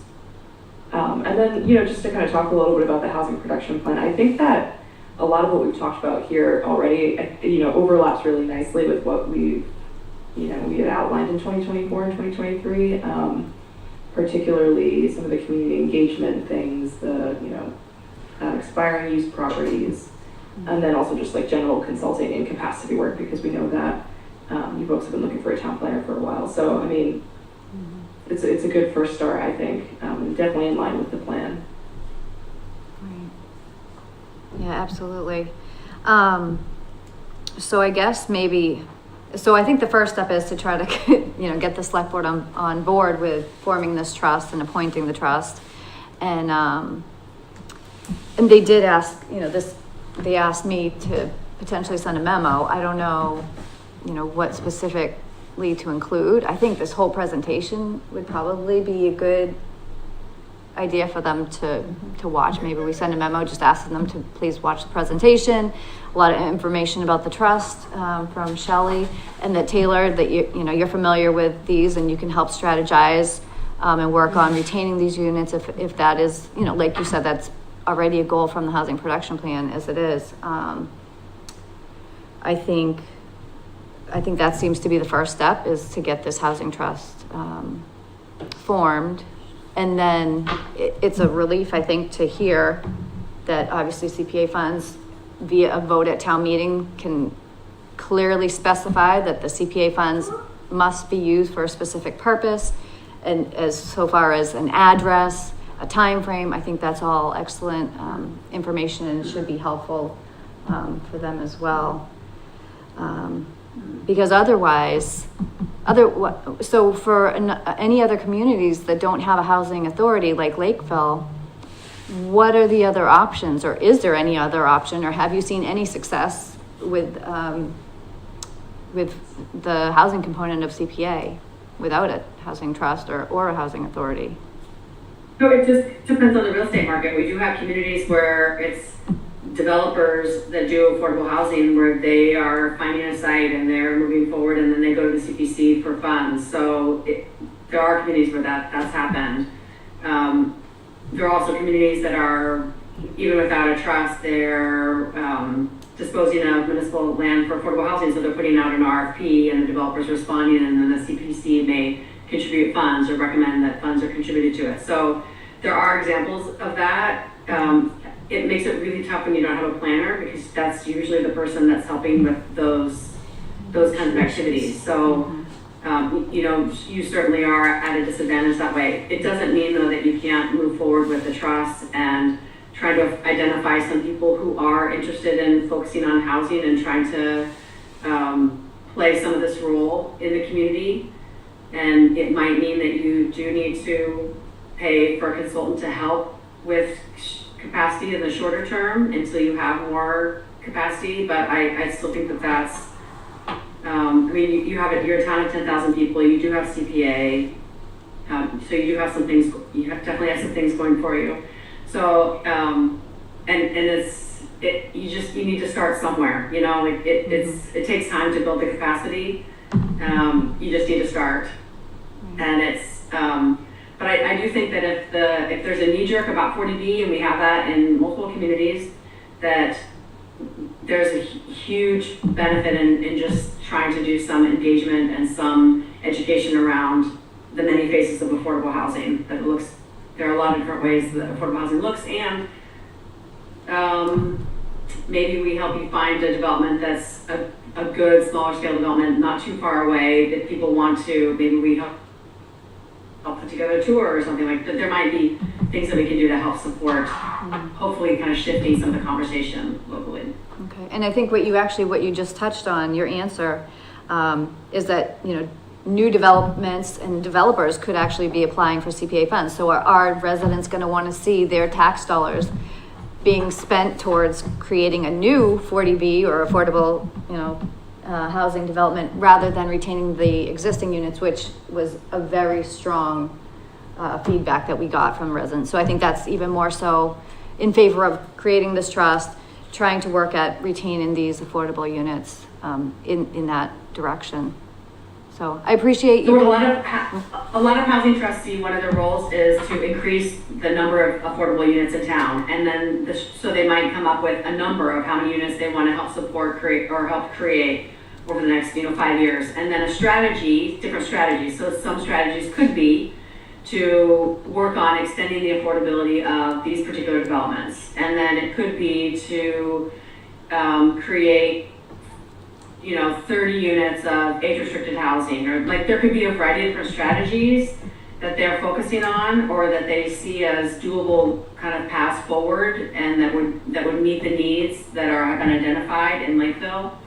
And then, just to kind of talk a little bit about the housing production plan, I think that a lot of what we've talked about here already, overlaps really nicely with what we had outlined in 2024 and 2023, particularly some of the community engagement things, the, expiring use properties, and then also just like general consulting and capacity work, because we know that you folks have been looking for a town planner for a while. So, I mean, it's a good first start, I think, definitely in line with the plan. Right. Yeah, absolutely. So I guess maybe so I think the first step is to try to, get the select board on board with forming this trust and appointing the trust. And they did ask, they asked me to potentially send a memo. I don't know, what specifically to include. I think this whole presentation would probably be a good idea for them to watch. Maybe we send a memo just asking them to please watch the presentation. A lot of information about the trust from Shelley, and that Taylor, that you're familiar with these and you can help strategize and work on retaining these units if that is, like you said, that's already a goal from the housing production plan as it is. I think that seems to be the first step, is to get this housing trust formed. And then it's a relief, I think, to hear that obviously CPA funds via a vote at town meeting can clearly specify that the CPA funds must be used for a specific purpose. And as so far as an address, a time frame, I think that's all excellent information and should be helpful for them as well. Because otherwise, so for any other communities that don't have a housing authority like Lakeville, what are the other options, or is there any other option, or have you seen any success with the housing component of CPA without a housing trust or a housing authority? So it just depends on the real estate market. We do have communities where it's developers that do affordable housing where they are finding a site and they're moving forward, and then they go to the CPC for funds. So there are communities where that's happened. There are also communities that are, even without a trust, they're disposing of municipal land for affordable housing. So they're putting out an RFP and the developer's responding, and then the CPC may contribute funds or recommend that funds are contributed to it. So there are examples of that. It makes it really tough when you don't have a planner, because that's usually the person that's helping with those kinds of activities. So, you certainly are at a disadvantage that way. It doesn't mean, though, that you can't move forward with the trust and try to identify some people who are interested in focusing on housing and trying to play some of this role in the community. And it might mean that you do need to pay for a consultant to help with capacity in the shorter term until you have more capacity. But I still think that that's, you have you're a town of 10,000 people, you do have CPA, so you do have some things, definitely have some things going for you. So, you need to start somewhere, it takes time to build the capacity. You just need to start. And it's, but I do think that if there's a knee jerk about 40B, and we have that in multiple communities, that there's a huge benefit in just trying to do some engagement and some education around the many faces of affordable housing. There are a lot of different ways that affordable housing looks, and maybe we help you find a development that's a good smaller scale development, not too far away, that people want to. Maybe we help put together a tour or something like that. There might be things that we can do to help support, hopefully kind of shifting some of the conversation locally. Okay, and I think what you just touched on, your answer, is that, new developments and developers could actually be applying for CPA funds. So are residents going to want to see their tax dollars being spent towards creating a new 40B or affordable, housing development, rather than retaining the existing units, which was a very strong feedback that we got from residents. So I think that's even more so in favor of creating this trust, trying to work at retaining these affordable units in that direction. So I appreciate you. So a lot of housing trusts see one of their roles is to increase the number of affordable units in town, and then so they might come up with a number of how many units they want to help support, create over the next 5 years, and then different strategies. So some strategies could be to work on extending the affordability of these particular developments, and then it could be to create 30 units of age-restricted housing, or there could be a variety of different strategies that they're focusing on, or that they see as doable kind of paths forward, and that would meet the needs that have been identified in Lakeville.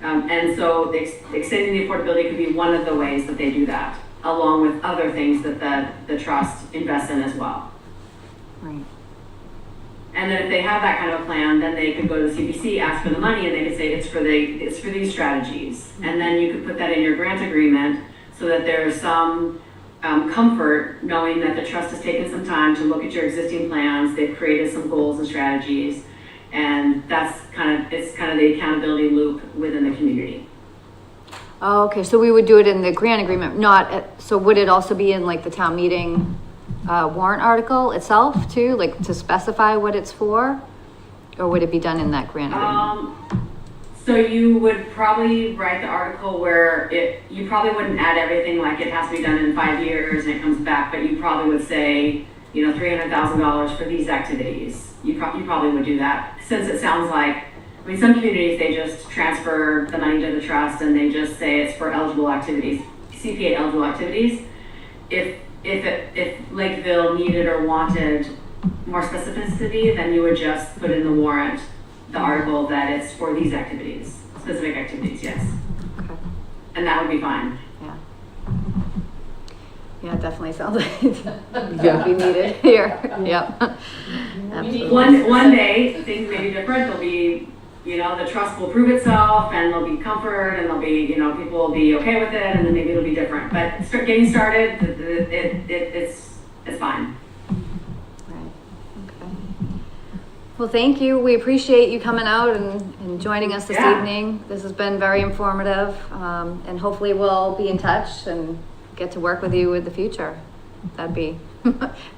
And so extending the affordability could be one of the ways that they do that, along with other things that the trust invests in as well. Right. And then if they have that kind of a plan, then they could go to the CPC, ask for the money, and they could say it's for these strategies. And then you could put that in your grant agreement so that there's some comfort knowing that the trust has taken some time to look at your existing plans. They've created some goals and strategies, and it's kind of the accountability loop within the community. Oh, okay, so we would do it in the grant agreement, so would it also be in like the town meeting warrant article itself too, like to specify what it's for? Or would it be done in that grant agreement? So you would probably write the article where you probably wouldn't add everything like it has to be done in 5 years and it comes back, but you probably would say, $300,000 for these activities. You probably would do that, since it sounds like, some communities, they just transfer the money to the trust and they just say it's for eligible activities, CPA eligible activities. If Lakeville needed or wanted more specificity, then you would just put in the warrant the article that it's for these activities, specific activities, yes. Okay. And that would be fine. Yeah. Yeah, it definitely sounds like it would be needed here. Yep. Absolutely. One day, things may be different. There'll be, the trust will prove itself and there'll be comfort and there'll be, people will be okay with it and then maybe it'll be different. But getting started, it's fine. Right. Okay. Well, thank you. We appreciate you coming out and joining us this evening. This has been very informative. And hopefully we'll be in touch and get to work with you in the future. That'd be.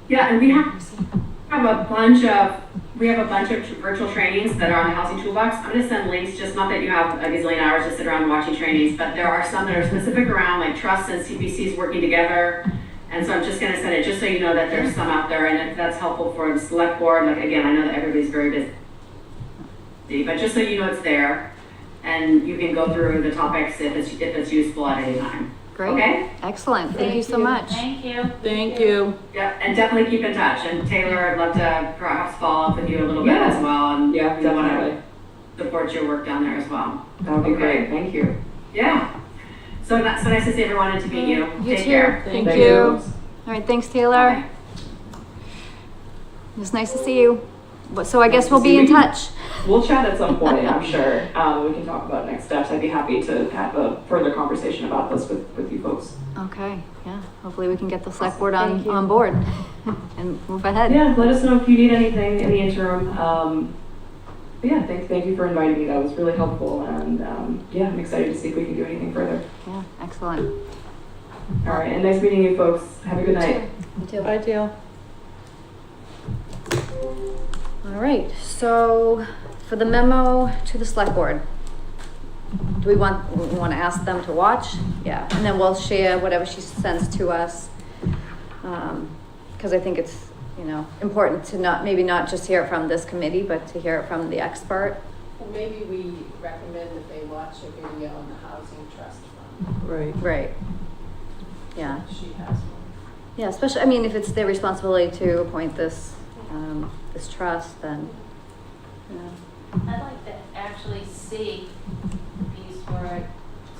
Yeah, and we have a bunch of virtual trainings that are on the Housing Toolbox. I'm gonna send links, just not that you have a gazillion hours to sit around watching trainings, but there are some that are specific around like trusts and CPCs working together. And so I'm just gonna send it just so you know that there's some out there, and if that's helpful for the select board, like again, I know that everybody's very busy, but just so you know it's there, and you can go through the topics if it's useful at any time. Great. Okay? Excellent. Thank you so much. Thank you. Thank you. Yeah, and definitely keep in touch. And Taylor, I'd love to perhaps follow up with you a little bit as well, and we want to support your work down there as well. That would be great. Thank you. Yeah. So nice to see everyone and to meet you. You Take too. care. Thank you. All right. Thanks, Taylor. Bye. It's nice to see you. So I guess we'll be in touch. We'll chat at some point, I'm sure. We can talk about next steps. I'd be happy to have a further conversation about this with you folks. Okay. Yeah. Hopefully we can get the select board Thank you. on board and move ahead. Yeah, let us know if you need anything in the interim. But yeah, thank you for inviting me. That was really helpful. And I'm excited to see if we can do anything further. Yeah. Excellent. All right, and nice meeting you folks. Have a good night. You too. Bye, Dale. All right, so for the memo to the select board, do we want to ask them to watch? Yeah, and then we'll share whatever she sends to us. Because I think it's, important to maybe not just hear it from this committee, but to hear it from the expert. Well, maybe we recommend that they watch a video on the Housing Trust Fund. Right. Right. Yeah, She has one. yeah, especially, if it's their responsibility to appoint this trust, then, I'd like to actually see the piece where it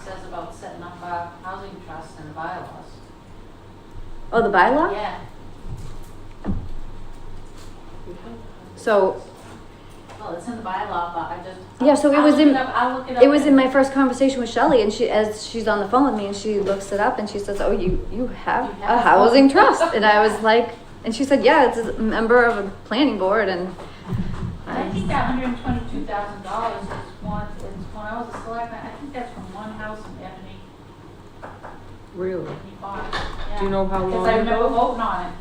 says about setting up a housing trust and bylaws. oh, the bylaw? Yeah, So, well, it's in the bylaw, but I just. Yeah, so it I'll was look in- it up- I'll look it up. it was in and- my first conversation with Shelley, and as she's on the phone with me, and she looks it up, and she says, "Oh, you have You a have housing one." trust," and I was like, and she said, "Yeah, it's a member of a planning board," and I think that $122,000 is one, when I was a selectman, I think that's from one house in Ebony, Really? he bought it. Do you know how long Because I remember ago? voting on it.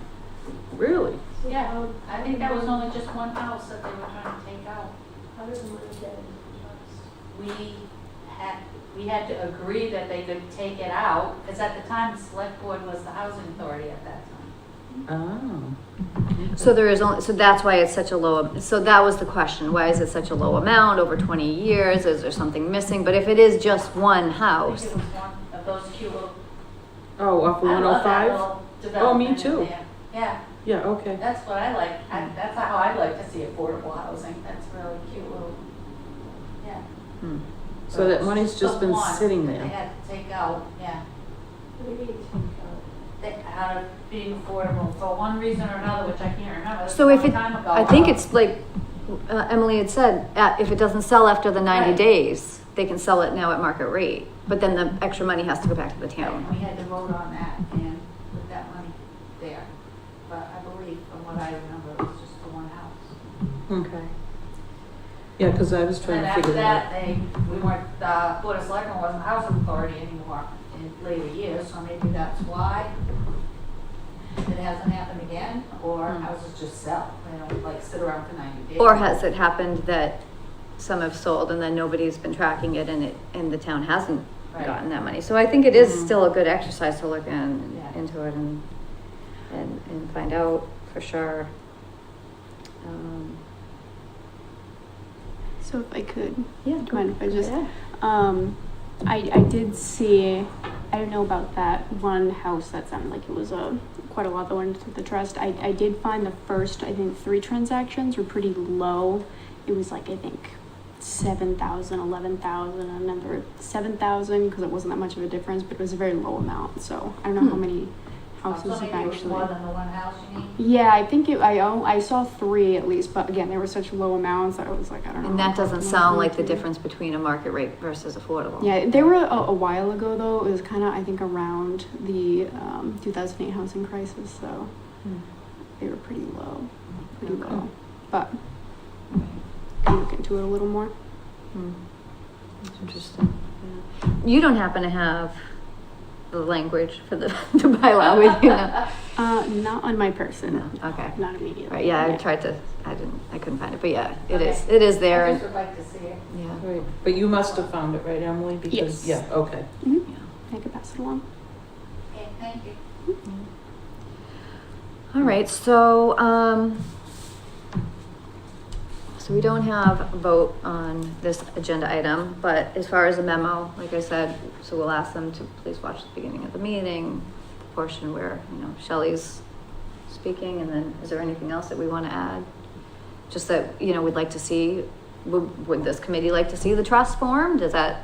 Really? Yeah, I think that was only just one house that they were trying to take out. How does money get into the trust? We had to agree that they could take it out, because at the time, the select board was the housing authority at that time. Oh. so there is only, so that's why it's such a low. So that was the question: why is it such a low amount over 20 years? Is there something missing? But if it is just one I house, think it was one of those cute little. Oh, off of I love that 105? little Oh, me development too. there. Yeah, Yeah, okay. that's what I like. That's how I like to see affordable housing. That's really cute little, yeah. hmm. So that money's just been sitting They there. had to take out, yeah. What do you mean, take out? Out of being affordable for one reason or another, which I can't remember. It's So a if long it, time ago. I think it's like, Emily had said, if it doesn't sell after the 90 Right. days, they can sell it now at market rate, but then the extra money has to go back to the Right, town. and we had to vote on that and put that money there. But I believe, from what I remember, it was just the one house. Okay. Yeah, cause I was And trying then to after figure that out. that, we weren't, Board of Selectmen wasn't housing authority anymore in later years, so maybe that's why it hasn't happened again, or houses just sell, they don't like sit around for 90 days. Or has it happened that some have sold and then nobody's been tracking it and the town hasn't Right. gotten that money? So I think it is Mhm. still a good exercise to look Yeah. into it and find out for sure. So if I could, Yeah. do you mind if I just, Yeah. I did see, I don't know about that one house that sounded like it was quite a lot that went into the trust. I did find the first, I think 3 transactions were pretty low. It was like, I think 7,000, 11,000, another 7,000, because it wasn't that much of a difference, but it was a very low amount. So I don't know how many houses So have maybe it was actually. more than the one house you mean? Yeah, I think I saw 3 at least, but again, they were such low amounts that I was like, I don't know. And that if I'm doesn't comfortable sound with like the it. difference between a market rate versus affordable. Yeah, they were a while ago though. It was kind of, I think, around the 2008 housing crisis, so they were pretty low, pretty Okay. low. But can look into it a little more. That's interesting. Yeah. You don't happen to have the language for the bylaw with you now? Not on my person. No, okay. Not immediately. Right, yeah, I tried to, I couldn't find it, but yeah, it is there. I and- just would like to see it. Yeah. Right, but you must have found it, right, Emily? Because, Yes. yeah, okay. Mhm. Yeah. I could pass it along. Okay, thank you. All right, so we don't have a vote on this agenda item, but as far as a memo, like I said, so we'll ask them to please watch the beginning of the meeting, the portion where, Shelley's speaking, and then is there anything else that we want to add? Just that, we'd like to see, would this committee like to see the trust formed? Is that,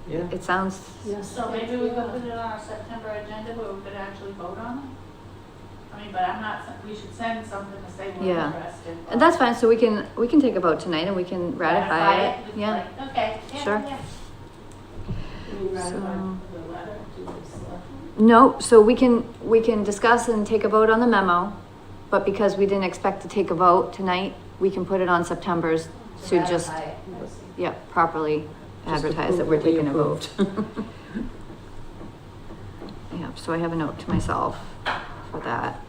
Yeah. it sounds, Yes. So maybe we could put it on our September agenda where we could actually vote on it? I mean, but I'm not, we should send something to say we're Yeah. interested. and that's fine, so we can take a vote tonight and we can ratify it, We can yeah. like, okay, yeah, Sure. yeah. You ratify So- the letter to the selectmen? No, so we can discuss and take a vote on the memo, but because we didn't expect to take a vote tonight, we can put it on September's to just, Ratify it. I see. yeah, properly Just advertise that approve we're what we taking a vote. approved. Yeah, so I have a note to myself for that.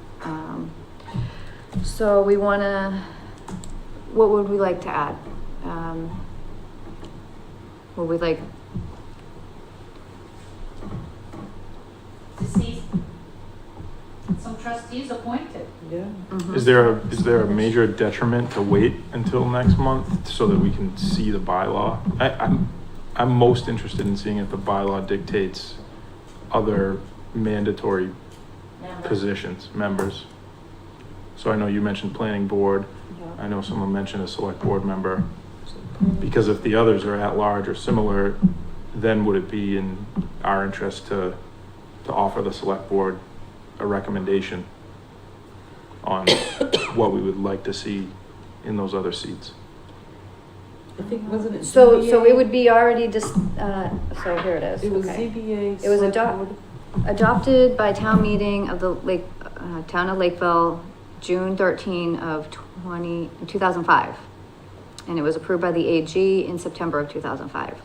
So we wanna, what would we like to add? Would we like, To see some trustees appointed. Yeah. mhm. Is there a major detriment to wait until next month so that we can see the bylaw? I'm most interested in seeing if the bylaw dictates other mandatory positions, members. So I know you mentioned planning board. I know someone mentioned a select board member. Because if the others are at large or similar, then would it be in our interest to offer the select board a recommendation on what we would like to see in those other seats? I think, wasn't it? So ZBA? it would be already just, so here it is. It was Okay. ZBA. It was select adopted. board. Adopted by town meeting of the town of Lakeville, June 13 of 2005. And it was approved by the AG in September of 2005.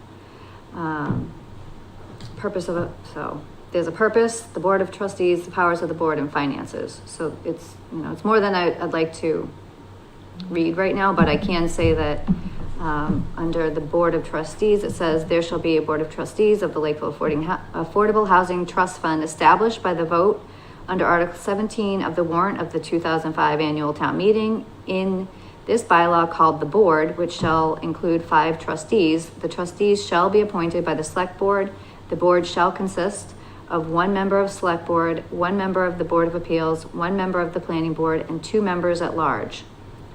Purpose of it, so there's a purpose, the Board of Trustees, the powers of the board, and finances. So it's, it's more than I'd like to read right now, but I can say that under the Board of Trustees, it says there shall be a Board of Trustees of the Lakeville Affordable Housing Trust Fund established by the vote under Article 17 of the warrant of the 2005 annual town meeting in this bylaw called the board, which shall include 5 trustees. The trustees shall be appointed by the select board. The board shall consist of 1 member of select board, 1 member of the Board of Appeals, 1 member of the planning board, and 2 members at large.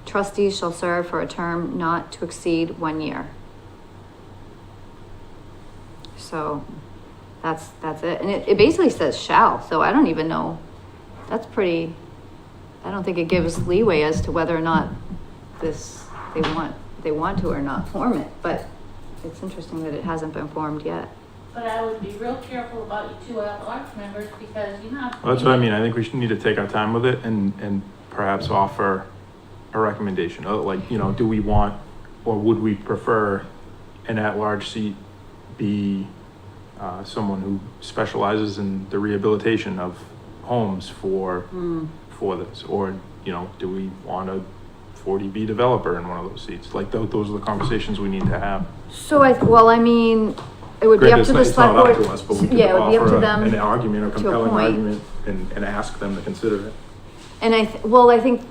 Trustees shall serve for a term not to exceed 1 year. so that's it. And it basically says shall, so I don't even know, that's pretty, I don't think it gives leeway as to whether or not they want to or not form it, but it's interesting that it hasn't been formed yet. But I would be real careful about your two at-large members because you know. Well, that's what I mean. I think we should need to take our time with it and perhaps offer a recommendation. Like, you know, do we want, or would we prefer an at-large seat be someone who specializes in the rehabilitation of homes for this? Or, you know, do we want a 40B developer in one of those seats? Like, those are the conversations we need to have. So I mean, it would be up to the select board. It's not up to us, but we could Yeah, it would be up to offer them an argument or to compelling appoint. argument and ask them to consider it. And I think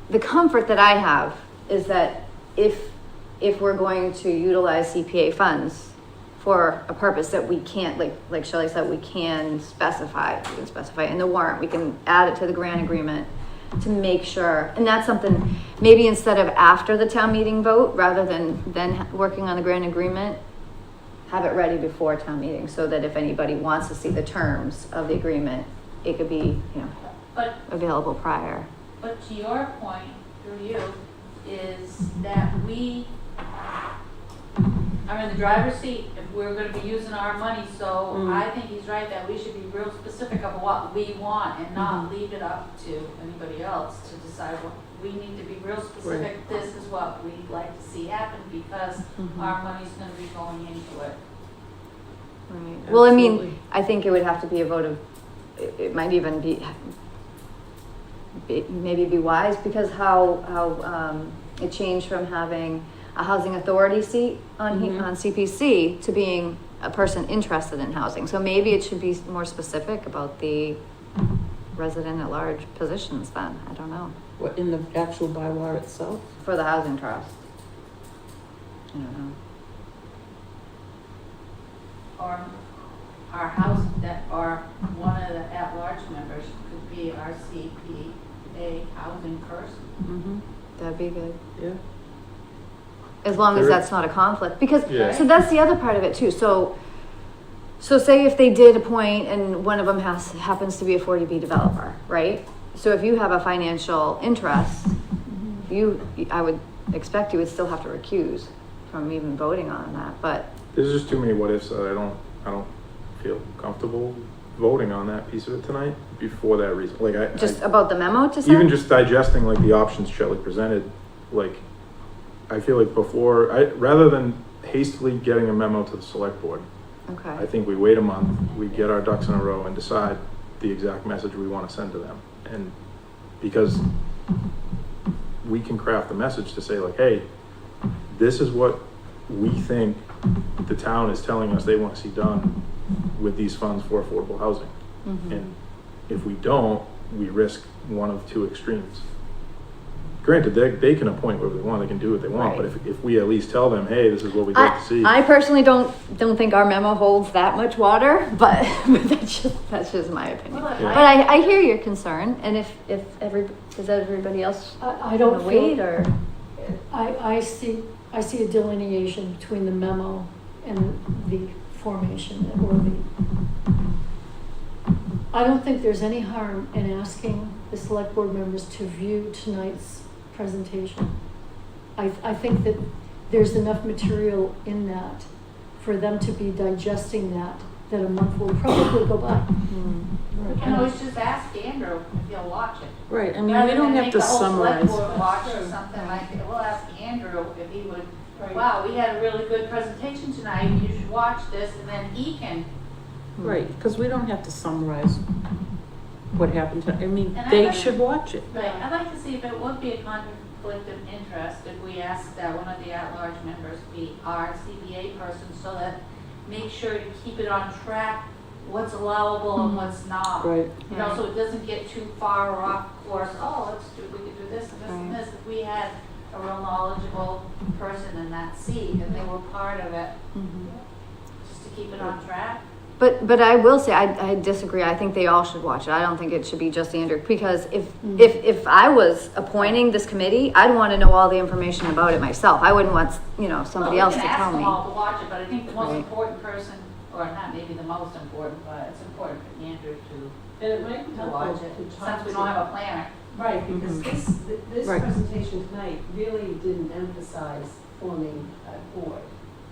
the comfort that I have is that if we're going to utilize CPA funds for a purpose that we can't, like Shelley said, we can specify in the warrant, we can add it to the grant agreement to make sure, and that's something, maybe instead of after the town meeting vote, rather than working on the grant agreement, have it ready before town meeting, so that if anybody wants to see the terms of the agreement, it could be, But available prior. But to your point, through you, is that we are in the driver's seat if we're gonna be using our money, so I think he's right that we should be real specific of what we want and not leave it up to anybody else to decide what, we need to be real specific, this is what we'd like to see happen because our money's gonna be going into it. Right. Well, I mean, Absolutely. I think it would have to be a vote of, it might even maybe be wise, because how it changed from having a housing authority seat on CPC to being a person interested in housing. So maybe it should be more specific about the resident at large positions then. I don't know. What, in the actual bylaw itself? For the housing trust. I don't know. Or our house, or one of the at-large members could be our CPA housing person. That'd be good. Yeah. As long as There- that's not a conflict, because, Yeah. so that's the other part of it too, so say if they did appoint and one of them happens to be a 40B developer, right? So if you have a financial interest, I would expect you would still have to recuse from even voting on that, but, There's just too many what ifs that I don't feel comfortable voting on that piece of it tonight before that reason. Like just about the memo to say? even just digesting like the options Shelley presented, like I feel like rather than hastily getting a memo to the select board, I Okay, think we wait a month, we get our ducks in a row and decide the exact message we want to send to them. And because we can craft a message to say like, hey, this is what we think the town is telling us they want to see done with these funds for affordable housing. And if we don't, we risk one of two extremes. Granted, they can appoint whoever they want, they can do what they want, but if we at least tell them, hey, this is what we'd like to see. I personally don't think our memo holds that much water, but that's just my opinion. Well, Yeah. But I hear your concern, and if does everybody else I don't wanna wait, feel, or? I see a delineation between the memo and the formation or I don't think there's any harm in asking the select board members to view tonight's presentation. I think that there's enough material in that for them to be digesting that a month will probably go by. We can always just ask Andrew if he'll watch it. Right, I mean, we Rather don't than have make to the whole summarize. select board watch or something like that, we'll ask Andrew if he would, wow, we had a really good presentation tonight, you should watch this, and then he can. Right, because we don't have to summarize what happened to, I mean, And I they like- should watch it. Right, I'd like to see if it would be a conflict of interest if we ask that one of the at-large members be our CBA person, so that make sure to keep it on track, what's allowable and what's not. Right. You know, so it doesn't get too far off course, we could do this and this and this, if we had a real knowledgeable person in that seat and they were part of it, just to keep it on track. But I will say, I disagree. I think they all should watch it. I don't think it should be just Andrew, because if I was appointing this committee, I'd want to know all the information about it myself. I wouldn't want, somebody else to tell We can ask them me. all to watch it, but I think the most Right. important person, or not maybe the most important, but it's important for Andrew And it might be to watch helpful it, to talk since we to- don't have a planner. Right, because this Right. presentation tonight really didn't emphasize forming a board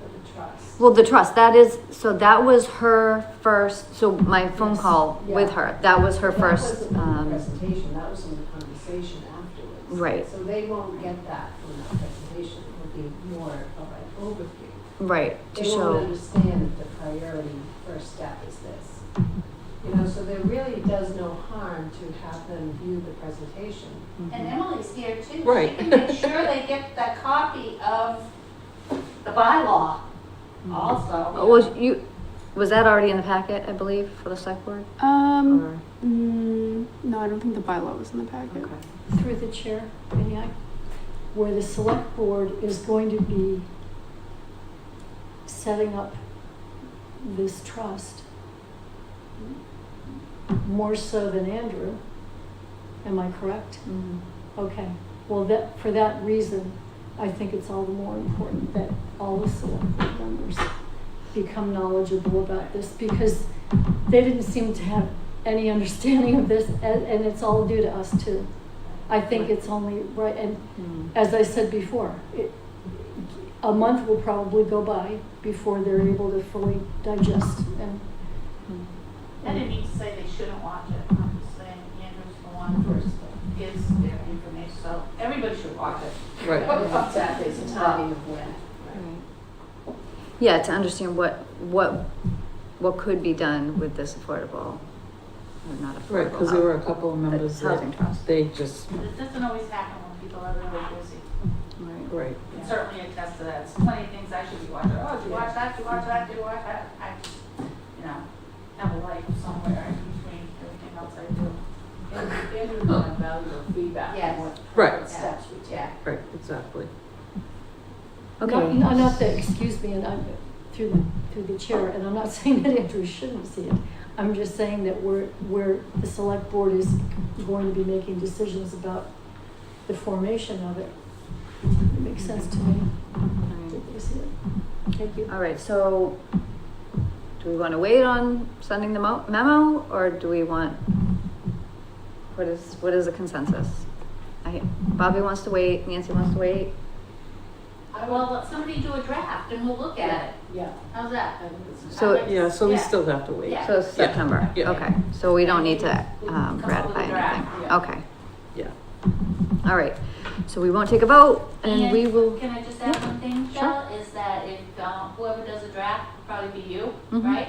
for the trust. Well, the trust, that was her first, so my phone Yes. call with Yeah. her, that was her That first, wasn't in the presentation, that was in the conversation afterwards. Right. So they won't get that from that presentation, it'll be more of an overview. right, to They won't show, understand that the priority first step is this. So there really does no harm to have them view the presentation. And Emily's here too. Right. She can make sure they get that copy of the bylaw also. was that already in the packet, I believe, for the select board? Um, Or- no, I don't think the bylaw was in the packet. Okay. Through the chair, may I? Where the select board is going to be setting up this trust, more so than Andrew, am I correct? Mhm. Okay, well, for that reason, I think it's all the more important that all the select board members become knowledgeable about this, because they didn't seem to have any understanding of this, and it's all due to us too. I think it's only right, and as I said before, a month will probably go by before they're able to fully digest and. I didn't mean to say they shouldn't watch it. I'm just saying Andrew's the one first that gives their information, so everybody should watch it. Right. Exactly, it's the timing of when. Right. Yeah, to understand what could be done with this affordable, or not affordable. Right, because there were a couple of the members housing that trust. they just, It doesn't always happen when people are really busy. Right. right. I can certainly attest to that. There's plenty of things I should be watching. Oh, did you watch that? Did you watch that? Did you watch that? I just, have a life somewhere in between everything else I do. Andrew would have valuable feedback Yes. on what Right. steps we take. Yeah. Right, exactly. Okay. Not that, excuse me, and I'm through the chair, and I'm not saying that Andrew shouldn't see it. I'm just saying that where the select board is going to be making decisions about the formation of it. It makes sense to me. Did they see it? Thank you. All right, so do we want to wait on sending the memo, or do we want, what is the consensus? Bobby wants to wait, Nancy wants to wait. Well, let somebody do a draft and we'll look at it. Yeah. How's that? I think it's- So- I'd like to- Yeah, so we yeah. still have to wait. Yeah. So September, Yeah. okay, so we don't need to Come up with a ratify draft, anything, yeah. okay, Yeah. all right. So we won't take a vote, and we will, Can I just add one thing, Sure. Shell, is that if, whoever does a draft, will probably be you, Mhm. right?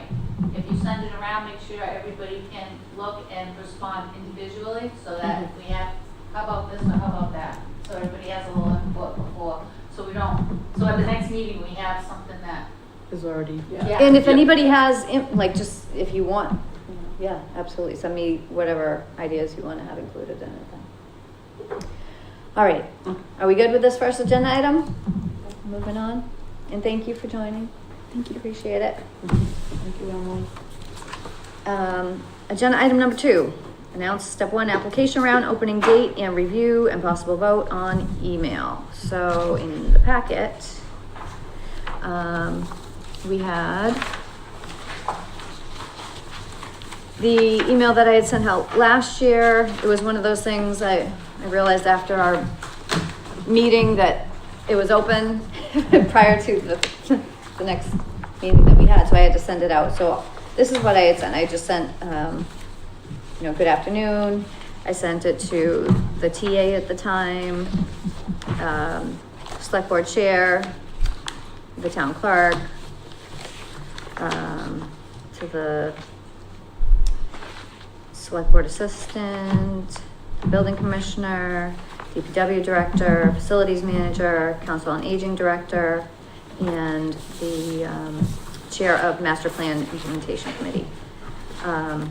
If you send it around, make sure everybody can look and respond individually, so that if we have, how about this or how about that? So everybody has a little input before, so at the next meeting, we have something that. Is already, Yeah. and if anybody has, just if you want, yeah, absolutely, send me whatever ideas you want to have included in it then. All right, are we good with this first agenda item? Moving on, and thank you for joining. Thank you, appreciate it. Thank you, Emily. Agenda item number 2, announce step 1 application round, opening date and review and possible vote on email. So in the packet, we had the email that I had sent out last year. It was one of those things I realized after our meeting that it was open prior to the next meeting that we had, so I had to send it out. So this is what I had sent. I just sent, good afternoon. I sent it to the TA at the time, select board chair, the town clerk, to the select board assistant, building commissioner, DPW director, facilities manager, council on aging director, and the chair of master plan implementation committee. And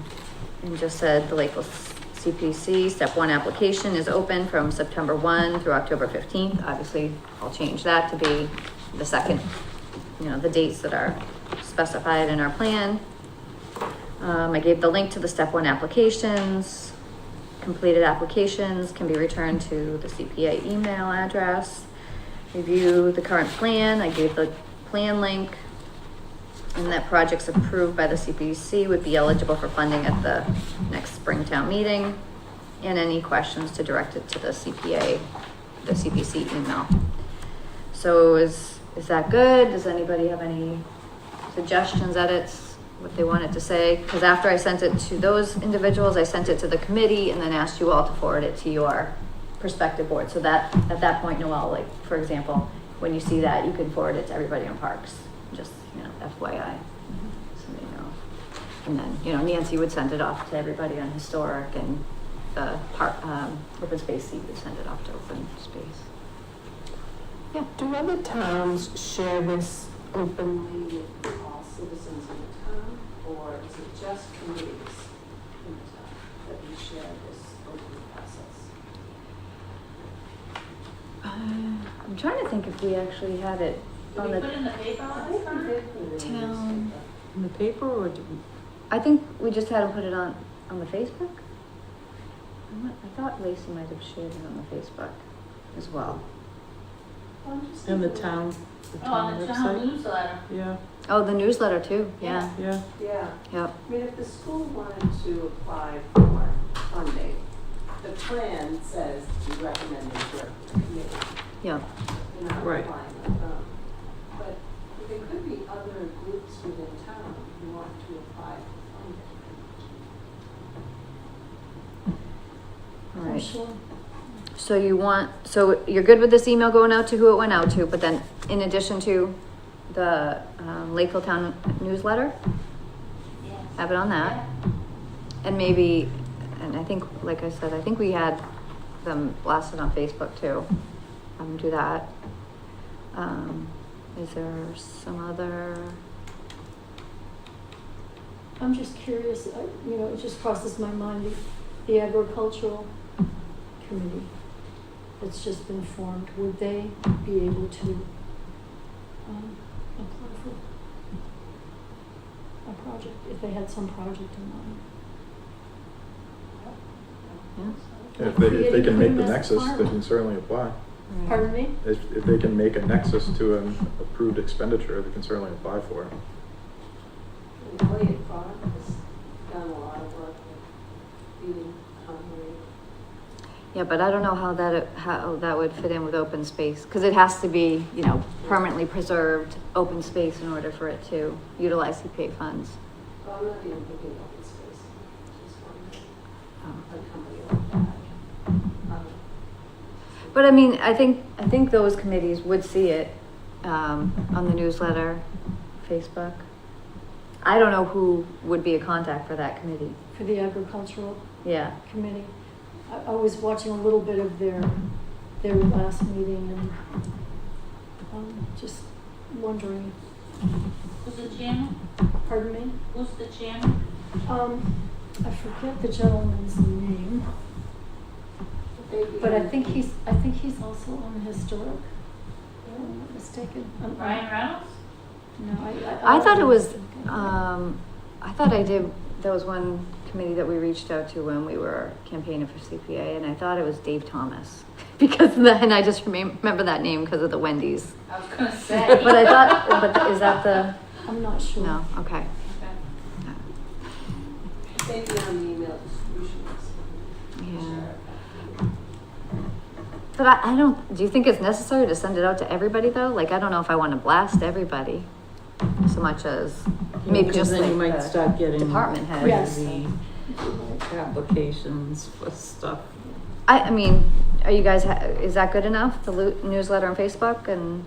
just said the Lakeville CPC step 1 application is open from September 1 through October 15th. Obviously, I'll change that to be the second, the dates that are specified in our plan. I gave the link to the step one applications. Completed applications can be returned to the CPA email address. Review the current plan. I gave the plan link. And that projects approved by the CPC would be eligible for funding at the next Springtown meeting. And any questions to direct it to the CPA, the CPC email. So is that good? Does anybody have any suggestions, edits, what they wanted to say? Because after I sent it to those individuals, I sent it to the committee and then asked you all to forward it to your prospective board. So that, at that point, Noel, like, for example, when you see that, you can forward it to everybody on Parks. Just, FYI. So they know. And then, Nancy would send it off to everybody on historic, and the open space seat would send it off to open space. Yeah. Do other towns share this openly with all citizens in the town, or is it just committees in the town that we share this open process? I'm trying to think if we actually had it on Did we the put in the paper last time? town. In the paper, or did we? I think we just had them put it on the Facebook. I thought Lacey might have shared it on the Facebook as well. In the town Oh, on the town website? newsletter. Yeah, Oh, the newsletter too. Yeah. yeah. Yeah, Yep. I mean, if the school wanted to apply for funding, the plan says you recommend it for a committee. Yep. You're not Right. applying on their own. But there could be other groups within town who want to apply for funding. All right. Sure. So you're good with this email going out to who it went out to, but then in addition to the Lakeville Town newsletter, Yes. have it on that. And maybe, and I think, like I said, I think we had them blasted on Facebook too. Do that. Is there some other? I'm just curious, it just crosses my mind, the agricultural committee that's just been formed, would they be able to apply for a project, if they had some project in mind? Yeah. If they can make the Creating nexus, a they can certainly apply. Pardon me? If they can make a nexus to an approved expenditure, they can certainly apply for it. And Elliott Farm has done a lot of work with feeding hungry. Yeah, but I don't know how that would fit in with open space, because it has to be, permanently preserved open space in order for it to utilize CPA funds. Well, I'm not even thinking open space, just wondering, Oh. a company like that. But I mean, I think those committees would see it, on the newsletter, Facebook. I don't know who would be a contact for that committee. For the agricultural Yeah. committee. I was watching a little bit of their last meeting and, just wondering, Who's the chairman? pardon me? Who's the chairman? I forget the gentleman's name, but I think he's also on historic, if I'm not mistaken. Brian Reynolds? No, I thought it was, there was one committee that we reached out to when we were campaigning for CPA, and I thought it was Dave Thomas. And I just remember that name because of the Wendy's. I was gonna say. But I thought, but is that the, I'm not sure. no, okay. Maybe on the email distribution list. Yeah. But I don't, do you think it's necessary to send it out to everybody though? Like, I don't know if I want to blast everybody so much as maybe Because just then you like might the start getting department heads. Yes. crazy applications for stuff. I mean, are you guys, is that good enough? The newsletter on Facebook and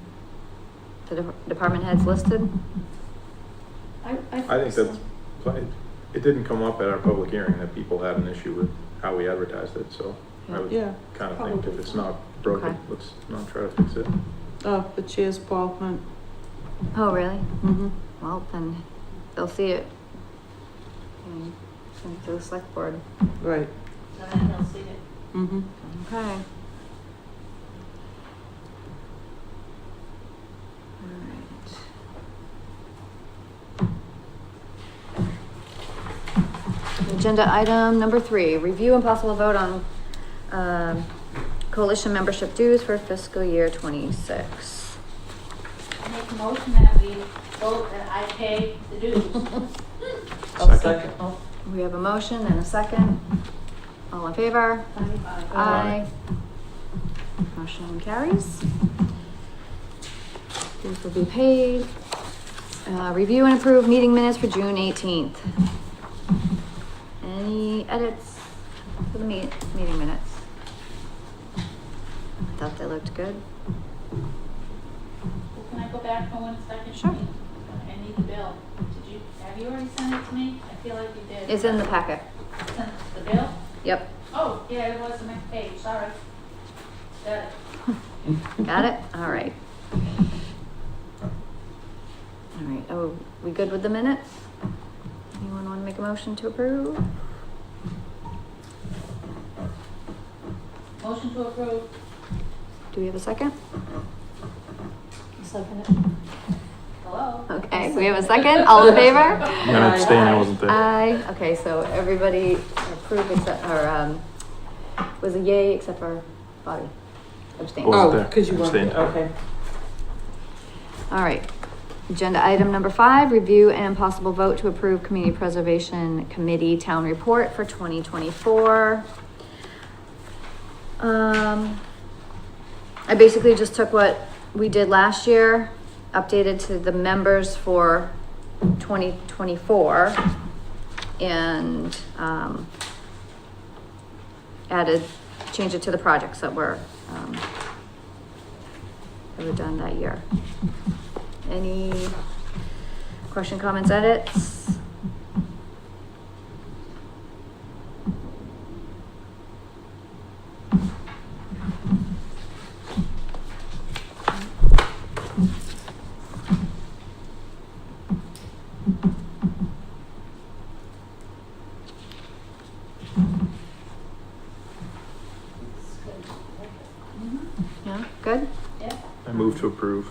the department heads listed? I I think so. that's, it didn't come up at our public hearing that people had an issue with how we advertised it, so I would Yeah. kind of think if it's not broken, Okay. let's not try to fix it. Oh, the chair's Paul Hunt. Oh, really? Mm-hmm. Well, then they'll see it. Send it to the select board. Right. So then he'll see it. Mm-hmm. Okay. Alright. agenda item number 3, review and possible vote on, coalition membership dues for fiscal year 26. I make a motion that we vote that I pay the dues. Second. We have a motion and a second. All in favor? Aye. Motion carries. Dues will be paid. Review and approve meeting minutes for June 18th. Any edits for the meeting minutes? I thought they looked good. Can I go back for 1 second? Sure. I need the bill. Have you already sent it to me? I feel like you did. It's in the packet. Sent the bill? Yep. Oh, yeah, it was the next page, sorry. Got it. Got it? All right. All right. Oh, we good with the minutes? Anyone want to make a motion to approve? Motion to approve. Do we have a second? Second it. Hello? Okay, we have a second. All in favor? I'm gonna abstain, I wasn't there. Aye. Okay, so everybody approved except, or, was a yay except for Bobby. Abstained. Wasn't Oh, there. because you weren't Abstained. there, okay. All right. Agenda item number 5, review and possible vote to approve Community Preservation Committee Town Report for 2024. I basically just took what we did last year, updated to the members for 2024, and, changed it to the projects that were done that year. Any question, comments, edits? Yeah, good? Yeah. I move to approve.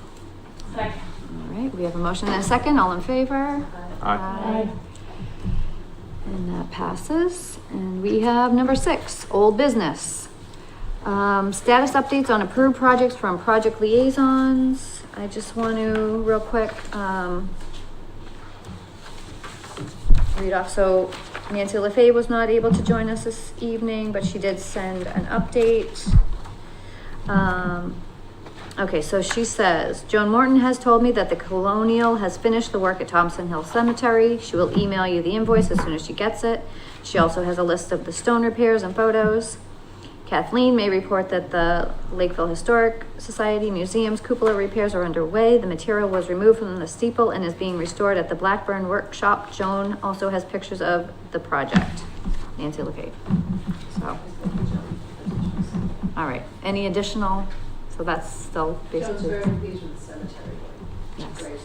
Second. All right, we have a motion and a second. All in favor? Aye. And that passes. And we have number 6, old business. Status updates on approved projects from project liaisons. I just want to real quick, read off. So Nancy LaFave was not able to join us this evening, but she did send an update. Okay, so she says, Joan Morton has told me that the Colonial has finished the work at Thompson Hill Cemetery. She will email you the invoice as soon as she gets it. She also has a list of the stone repairs and photos. Kathleen may report that the Lakeville Historic Society Museum's cupola repairs are underway. The material was removed from the steeple and is being restored at the Blackburn Workshop. Joan also has pictures of the project. Nancy LaFave. So, all right, any additional? So that's still Joan's basically. very pleased with the cemetery. Yes. Great.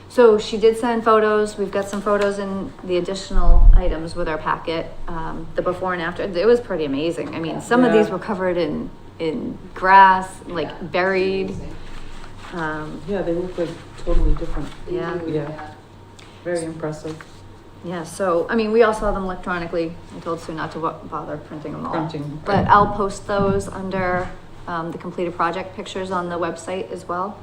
So she did send photos. We've got some photos in the additional items with our packet, the before and after. It was pretty amazing. I mean, some of these Yeah. were covered in grass, like buried. Yeah, they look like totally different. Yeah. Yeah. Very impressive. Yeah, so, I mean, we all saw them electronically. I told Sue not to bother printing them all. Printing. But I'll post those under, the completed project pictures on the website as well.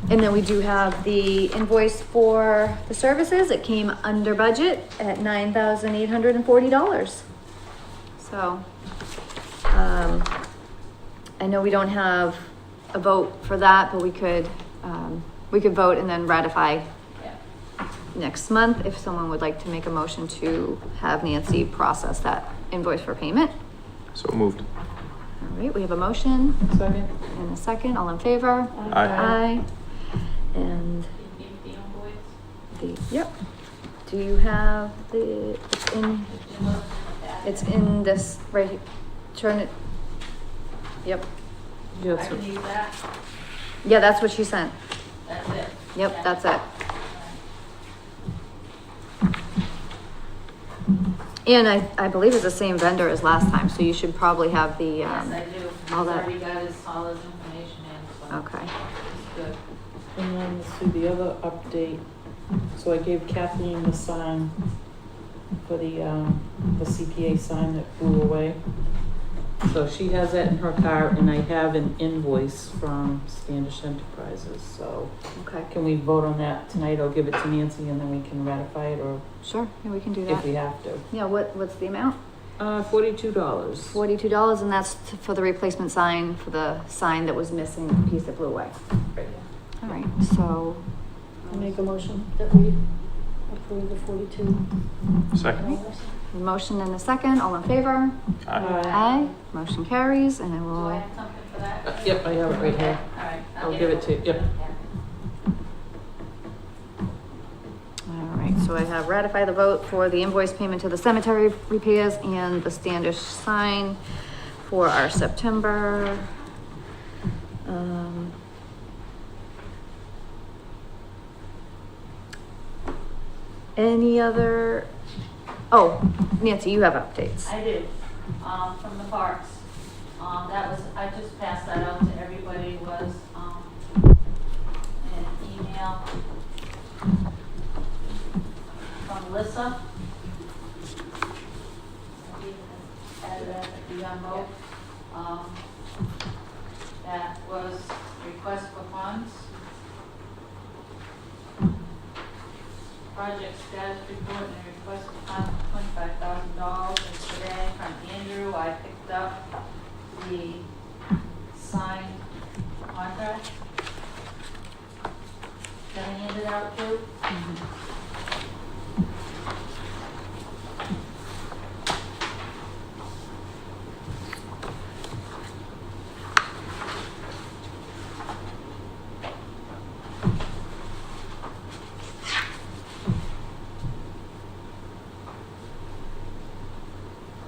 And then we do have the invoice for the services. It came under budget at $9,840. So, I know we don't have a vote for that, but we could vote and then ratify next month if someone would like to make a motion to have Nancy process that invoice for payment. So moved. All right, we have a motion Second. and a second. All in favor? Aye. Aye. And The invoice. yep. Do you have it's in this right here. Turn it. Yep. Yeah, I that's can use that. Yeah, that's what she sent. That's it. Yep, Yeah. that's it. And I believe it's the same vendor as last time, so you should probably have the, Yes, I do. He's all that. already got all his information in, so. okay. It's good. And then let's see the other update. So I gave Kathleen the sign for the CPA sign that flew away. So she has that in her car, and I have an invoice from Standish Enterprises, so Okay, can we vote on that tonight? I'll give it to Nancy and then we can ratify it, or sure, yeah, we can do if that. we have to. Yeah, what's the amount? $42. $42, and that's for the replacement sign, for the sign that was missing, the piece that blew away. All right, so, I make a motion that we approve the $42. Second. a motion and a second, all in favor? Aye. Aye, motion carries, and I Do I will, have something for that? Yep, I have it right here. All right. I'll give it to you, yep. all right, so I have ratified the vote for the invoice payment to the cemetery repairs and the Standish sign for our September. Any other, oh, Nancy, you have updates. I do, from the parks. That was, I just passed that out to everybody, was, an email from Lissa. Added that at the memo. That was request for funds. Project status report and request for funds $25,000. And today from Andrew, I picked up the signed contract. Can I hand it out too?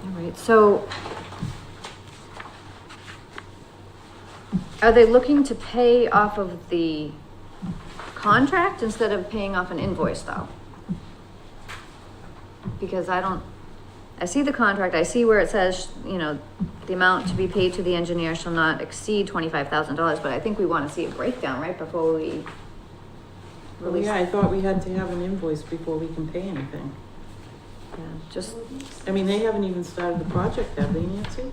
All right, so are they looking to pay off of the contract instead of paying off an invoice though? Because I see the contract, I see where it says, you know, the amount to be paid to the engineer shall not exceed $25,000, but I think we want to see a breakdown, right, before we Well, release. yeah, I thought we had to have an invoice before we can pay anything. Yeah, just, I mean, they haven't even started the project, have they, Nancy?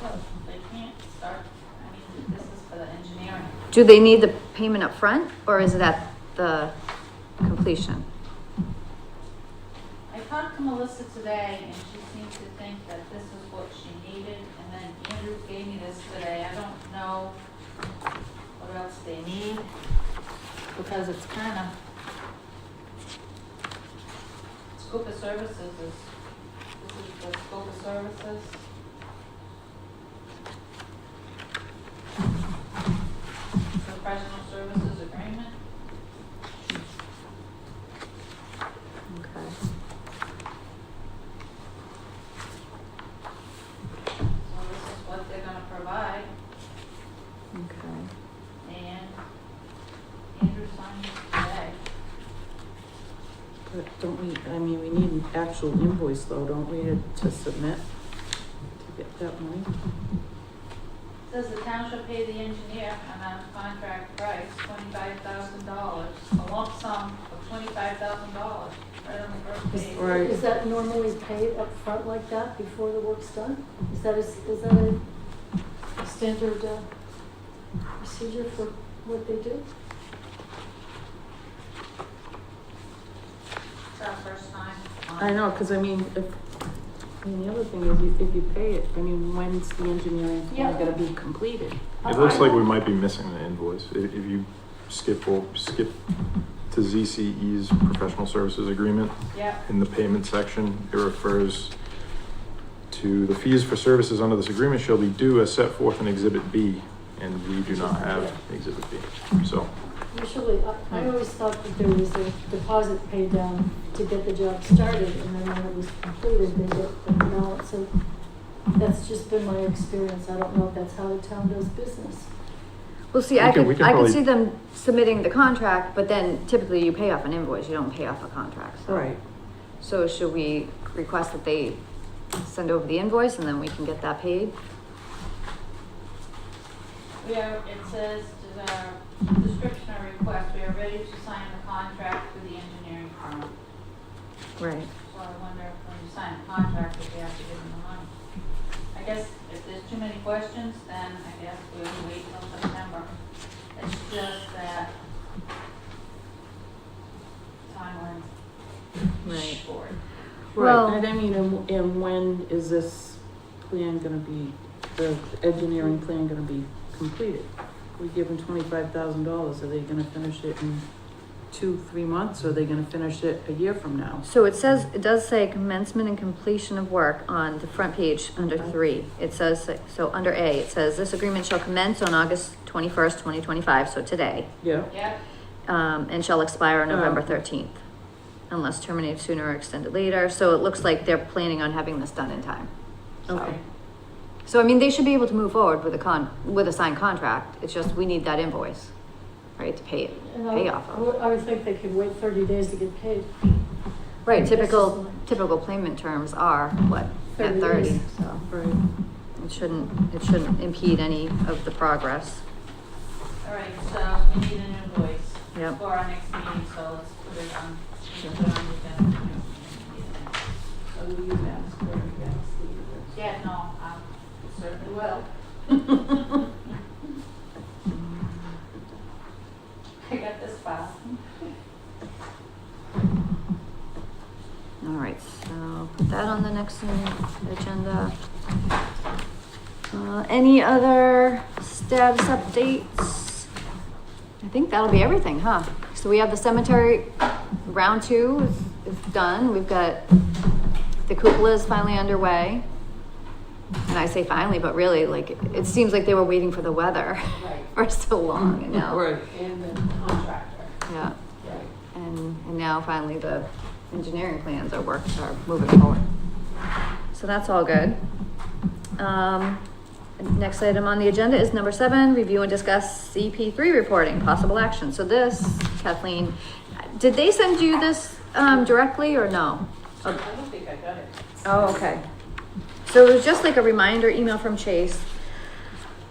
Well, they can't start, I mean, this is for the engineering. do they need the payment up front, or is it at the completion? I talked to Melissa today, and she seemed to think that this is what she needed, and then Andrew gave me this today. I don't know what else they need, because it's kind of, scope of services is, this is the scope of services. Professional services agreement. Okay. So this is what they're gonna provide, Okay. and Andrew signed it today. But don't we, I mean, we need an actual invoice though, don't we, to submit to get that money? Says the town shall pay the engineer on a contract price, $25,000, a lump sum of $25,000, right on the first page. Right. Is that normally paid up front like that before the work's done? Is that a standard procedure for what they do? It's our first time. I know, cause I mean, the other thing is, if you pay it, I mean, when's the engineering Yeah. gonna be completed? It looks like we might be missing the invoice. If you skip to ZCE's professional services agreement, Yeah, in the payment section, it refers to the fees for services under this agreement shall be due as set forth in Exhibit B, and we do not have Exhibit B. So, Usually, I always thought that there was a deposit paid down to get the job started, and then when it was completed, they get the balance. So that's just been my experience. I don't know if that's how the town does business. Well, see, We I can could probably- see them submitting the contract, but then typically you pay off an invoice, you don't pay off a contract, so. Right. So should we request that they send over the invoice and then we can get that paid? we are, it says, description of request, we are ready to sign the contract with the engineering firm. Right. So I wonder if when you sign a contract, if you have to give them the money. I guess if there's too many questions, then I guess we'll wait till September. It's just that timeline Right. short. Well- Right, and I mean, and when is this plan gonna be, the engineering plan gonna be completed? We give them $25,000, are they gonna finish it in 2-3 months, or are they gonna finish it a year from now? So it does say commencement and completion of work on the front page under Okay. 3. It says, so under A, it says this agreement shall commence on August 21st, 2025, so today, Yeah, Yep, and shall expire on November Oh. 13th, unless terminated sooner or extended later. So it looks like they're planning on having this done in time. So- okay. So, I mean, they should be able to move forward with with a signed contract. It's just, we need that invoice, right, to pay And off I of. would think they could wait 30 days to get paid. Right, This is typical like- payment terms are, what, at 30 30, days. so Right. it shouldn't impede any of the progress. all right, so we need an invoice Yep. for our next meeting, so let's put it on the agenda. So will you ask for it? Yeah, no, I certainly will. I got this file. All right, so put that on the next agenda. Any other status updates? I think that'll be everything, huh? So we have the cemetery, round 2 is done. We've got, the cupola is finally underway. And I say finally, but really, like, it seems like they were waiting for the weather Right, for so long, and now, Right. and the contractor, yeah. right. And now finally the engineering plans are moving forward. So that's all good. Next item on the agenda is number 7, review and discuss CP3 reporting, possible action. So this, Kathleen, did they send you this, directly or no? I don't think I got it. Oh, okay. So it was just like a reminder email from Chase.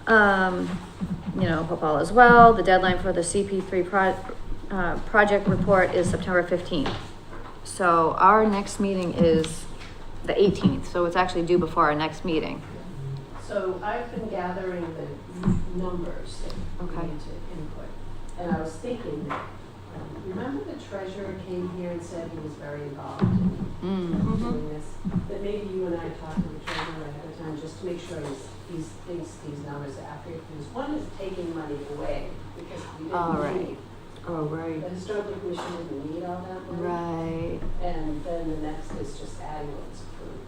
Hope all is well. The deadline for the CP3 project report is September 15th. So our next meeting is the 18th, so it's actually due before our next meeting. So I've been gathering the numbers that we Okay. need to input. And I was thinking that, remember the treasurer came here and said he was very involved in doing this? That maybe you and I talked to the treasurer ahead of time just to make sure he thinks these numbers are accurate. Because one is taking money away because we All didn't right. need. Oh, right. The historical commission didn't need all that money. Right. And then the next is just adding what was approved.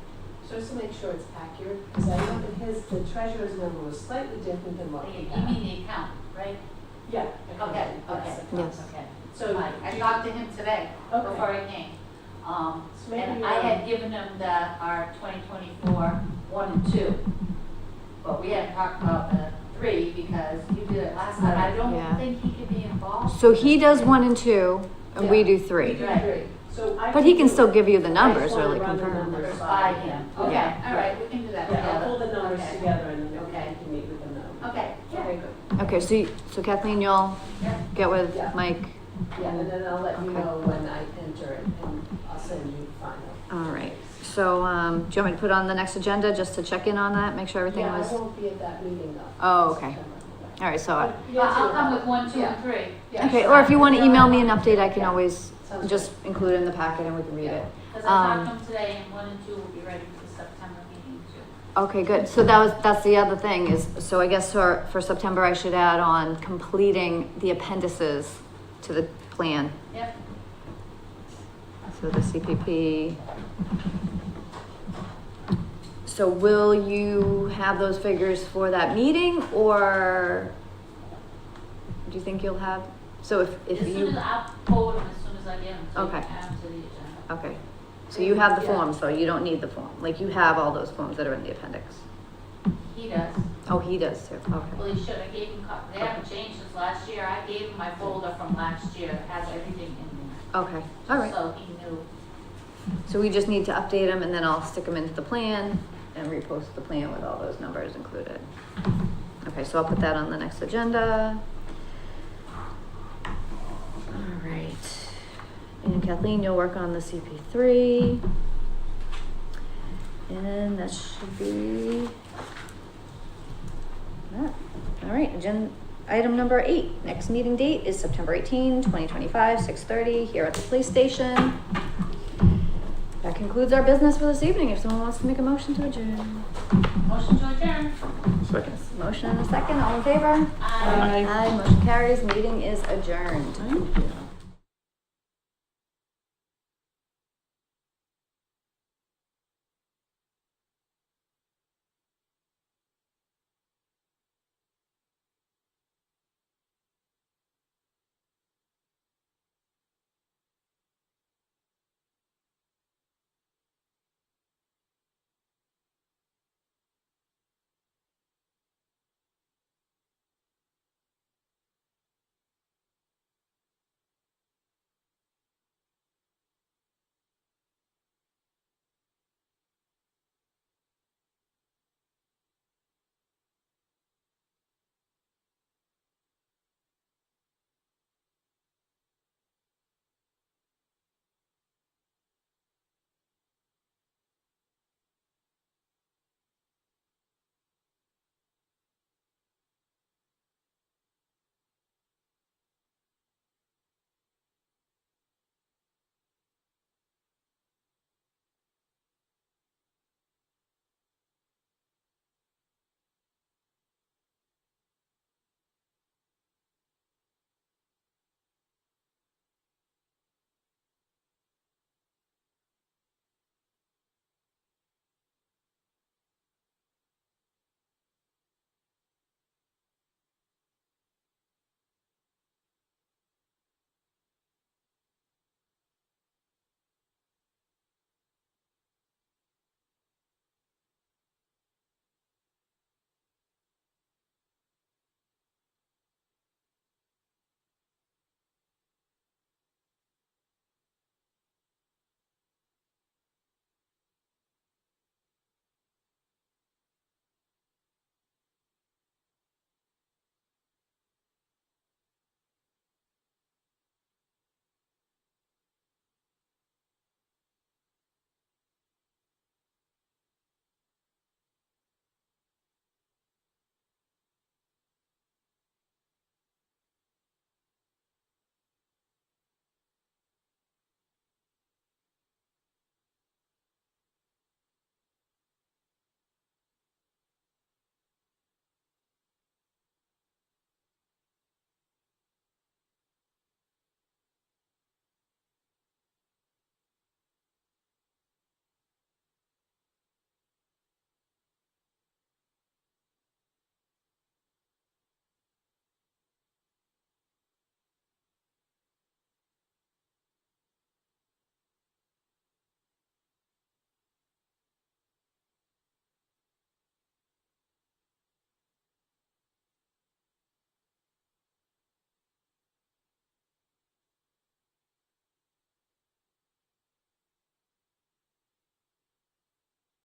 So just to make sure it's accurate, because I know that the treasurer's number was slightly different than what we You had. mean the account, right? Yeah. Okay, yes. Yes. Okay. So. I talked to him today Okay. before he came. So maybe, And I had given him our 2024 1 and 2. But we hadn't talked about the 3 because you did it last time. I Yeah. don't think he could be involved. So he does 1 and 2, and we Yeah. do 3. Right. So I. But he can still give you the I numbers just or wanna like run the confirm. numbers By him. Okay, Yeah. all right, we can do that Yeah, I'll together. pull the numbers Okay. together and then Okay. we can meet with them now. Okay, yeah. Okay, good. Okay, so Kathleen, you'll Yeah. get with Yeah. Mike. Yeah, and then I'll let you Okay. know when I enter it and I'll send you the final. All right. So, do you want me to put on the next agenda just to check in on that, make sure everything Yeah, was? I won't be at that meeting though. Oh, okay. September. All right, so, But yeah, I'll too. come with 1, 2, Yeah. and 3. Yeah. okay, or if you want to email me an update, I can Yeah. always Sounds just include it in the packet and we can read it. Because I talked to him today and 1 and 2 will be ready for the September meeting too. Okay, good. So that's the other thing is, so I guess for September, I should add on completing the appendices to the plan. Yep. So the CPP. So will you have those figures for that meeting or do you think you'll have, so if As soon you, as I forward them, as soon as I get them to Okay. add them to the agenda. okay. So you have the Yeah. forms, though, you don't need the form, like you have all those forms that are in the appendix. He does. Oh, he does too, okay. Well, he should. I gave him, they haven't changed since last year. I gave him my folder from last year. It has everything in there. Okay, all right. So he knew. So we just need to update them and then I'll stick them into the plan and repost the plan with all those numbers included. Okay, so I'll put that on the next agenda. All right. And Kathleen, you'll work on the CP3. And that should be that. All right, agenda item number 8. Next meeting date is September 18, 2025, 6:30 here at the police station. That concludes our business for this evening. If someone wants to make a motion to adjourn. Motion to adjourn. Second. Motion and a second, all in favor? Aye. Aye, motion carries, meeting is adjourned. Thank you.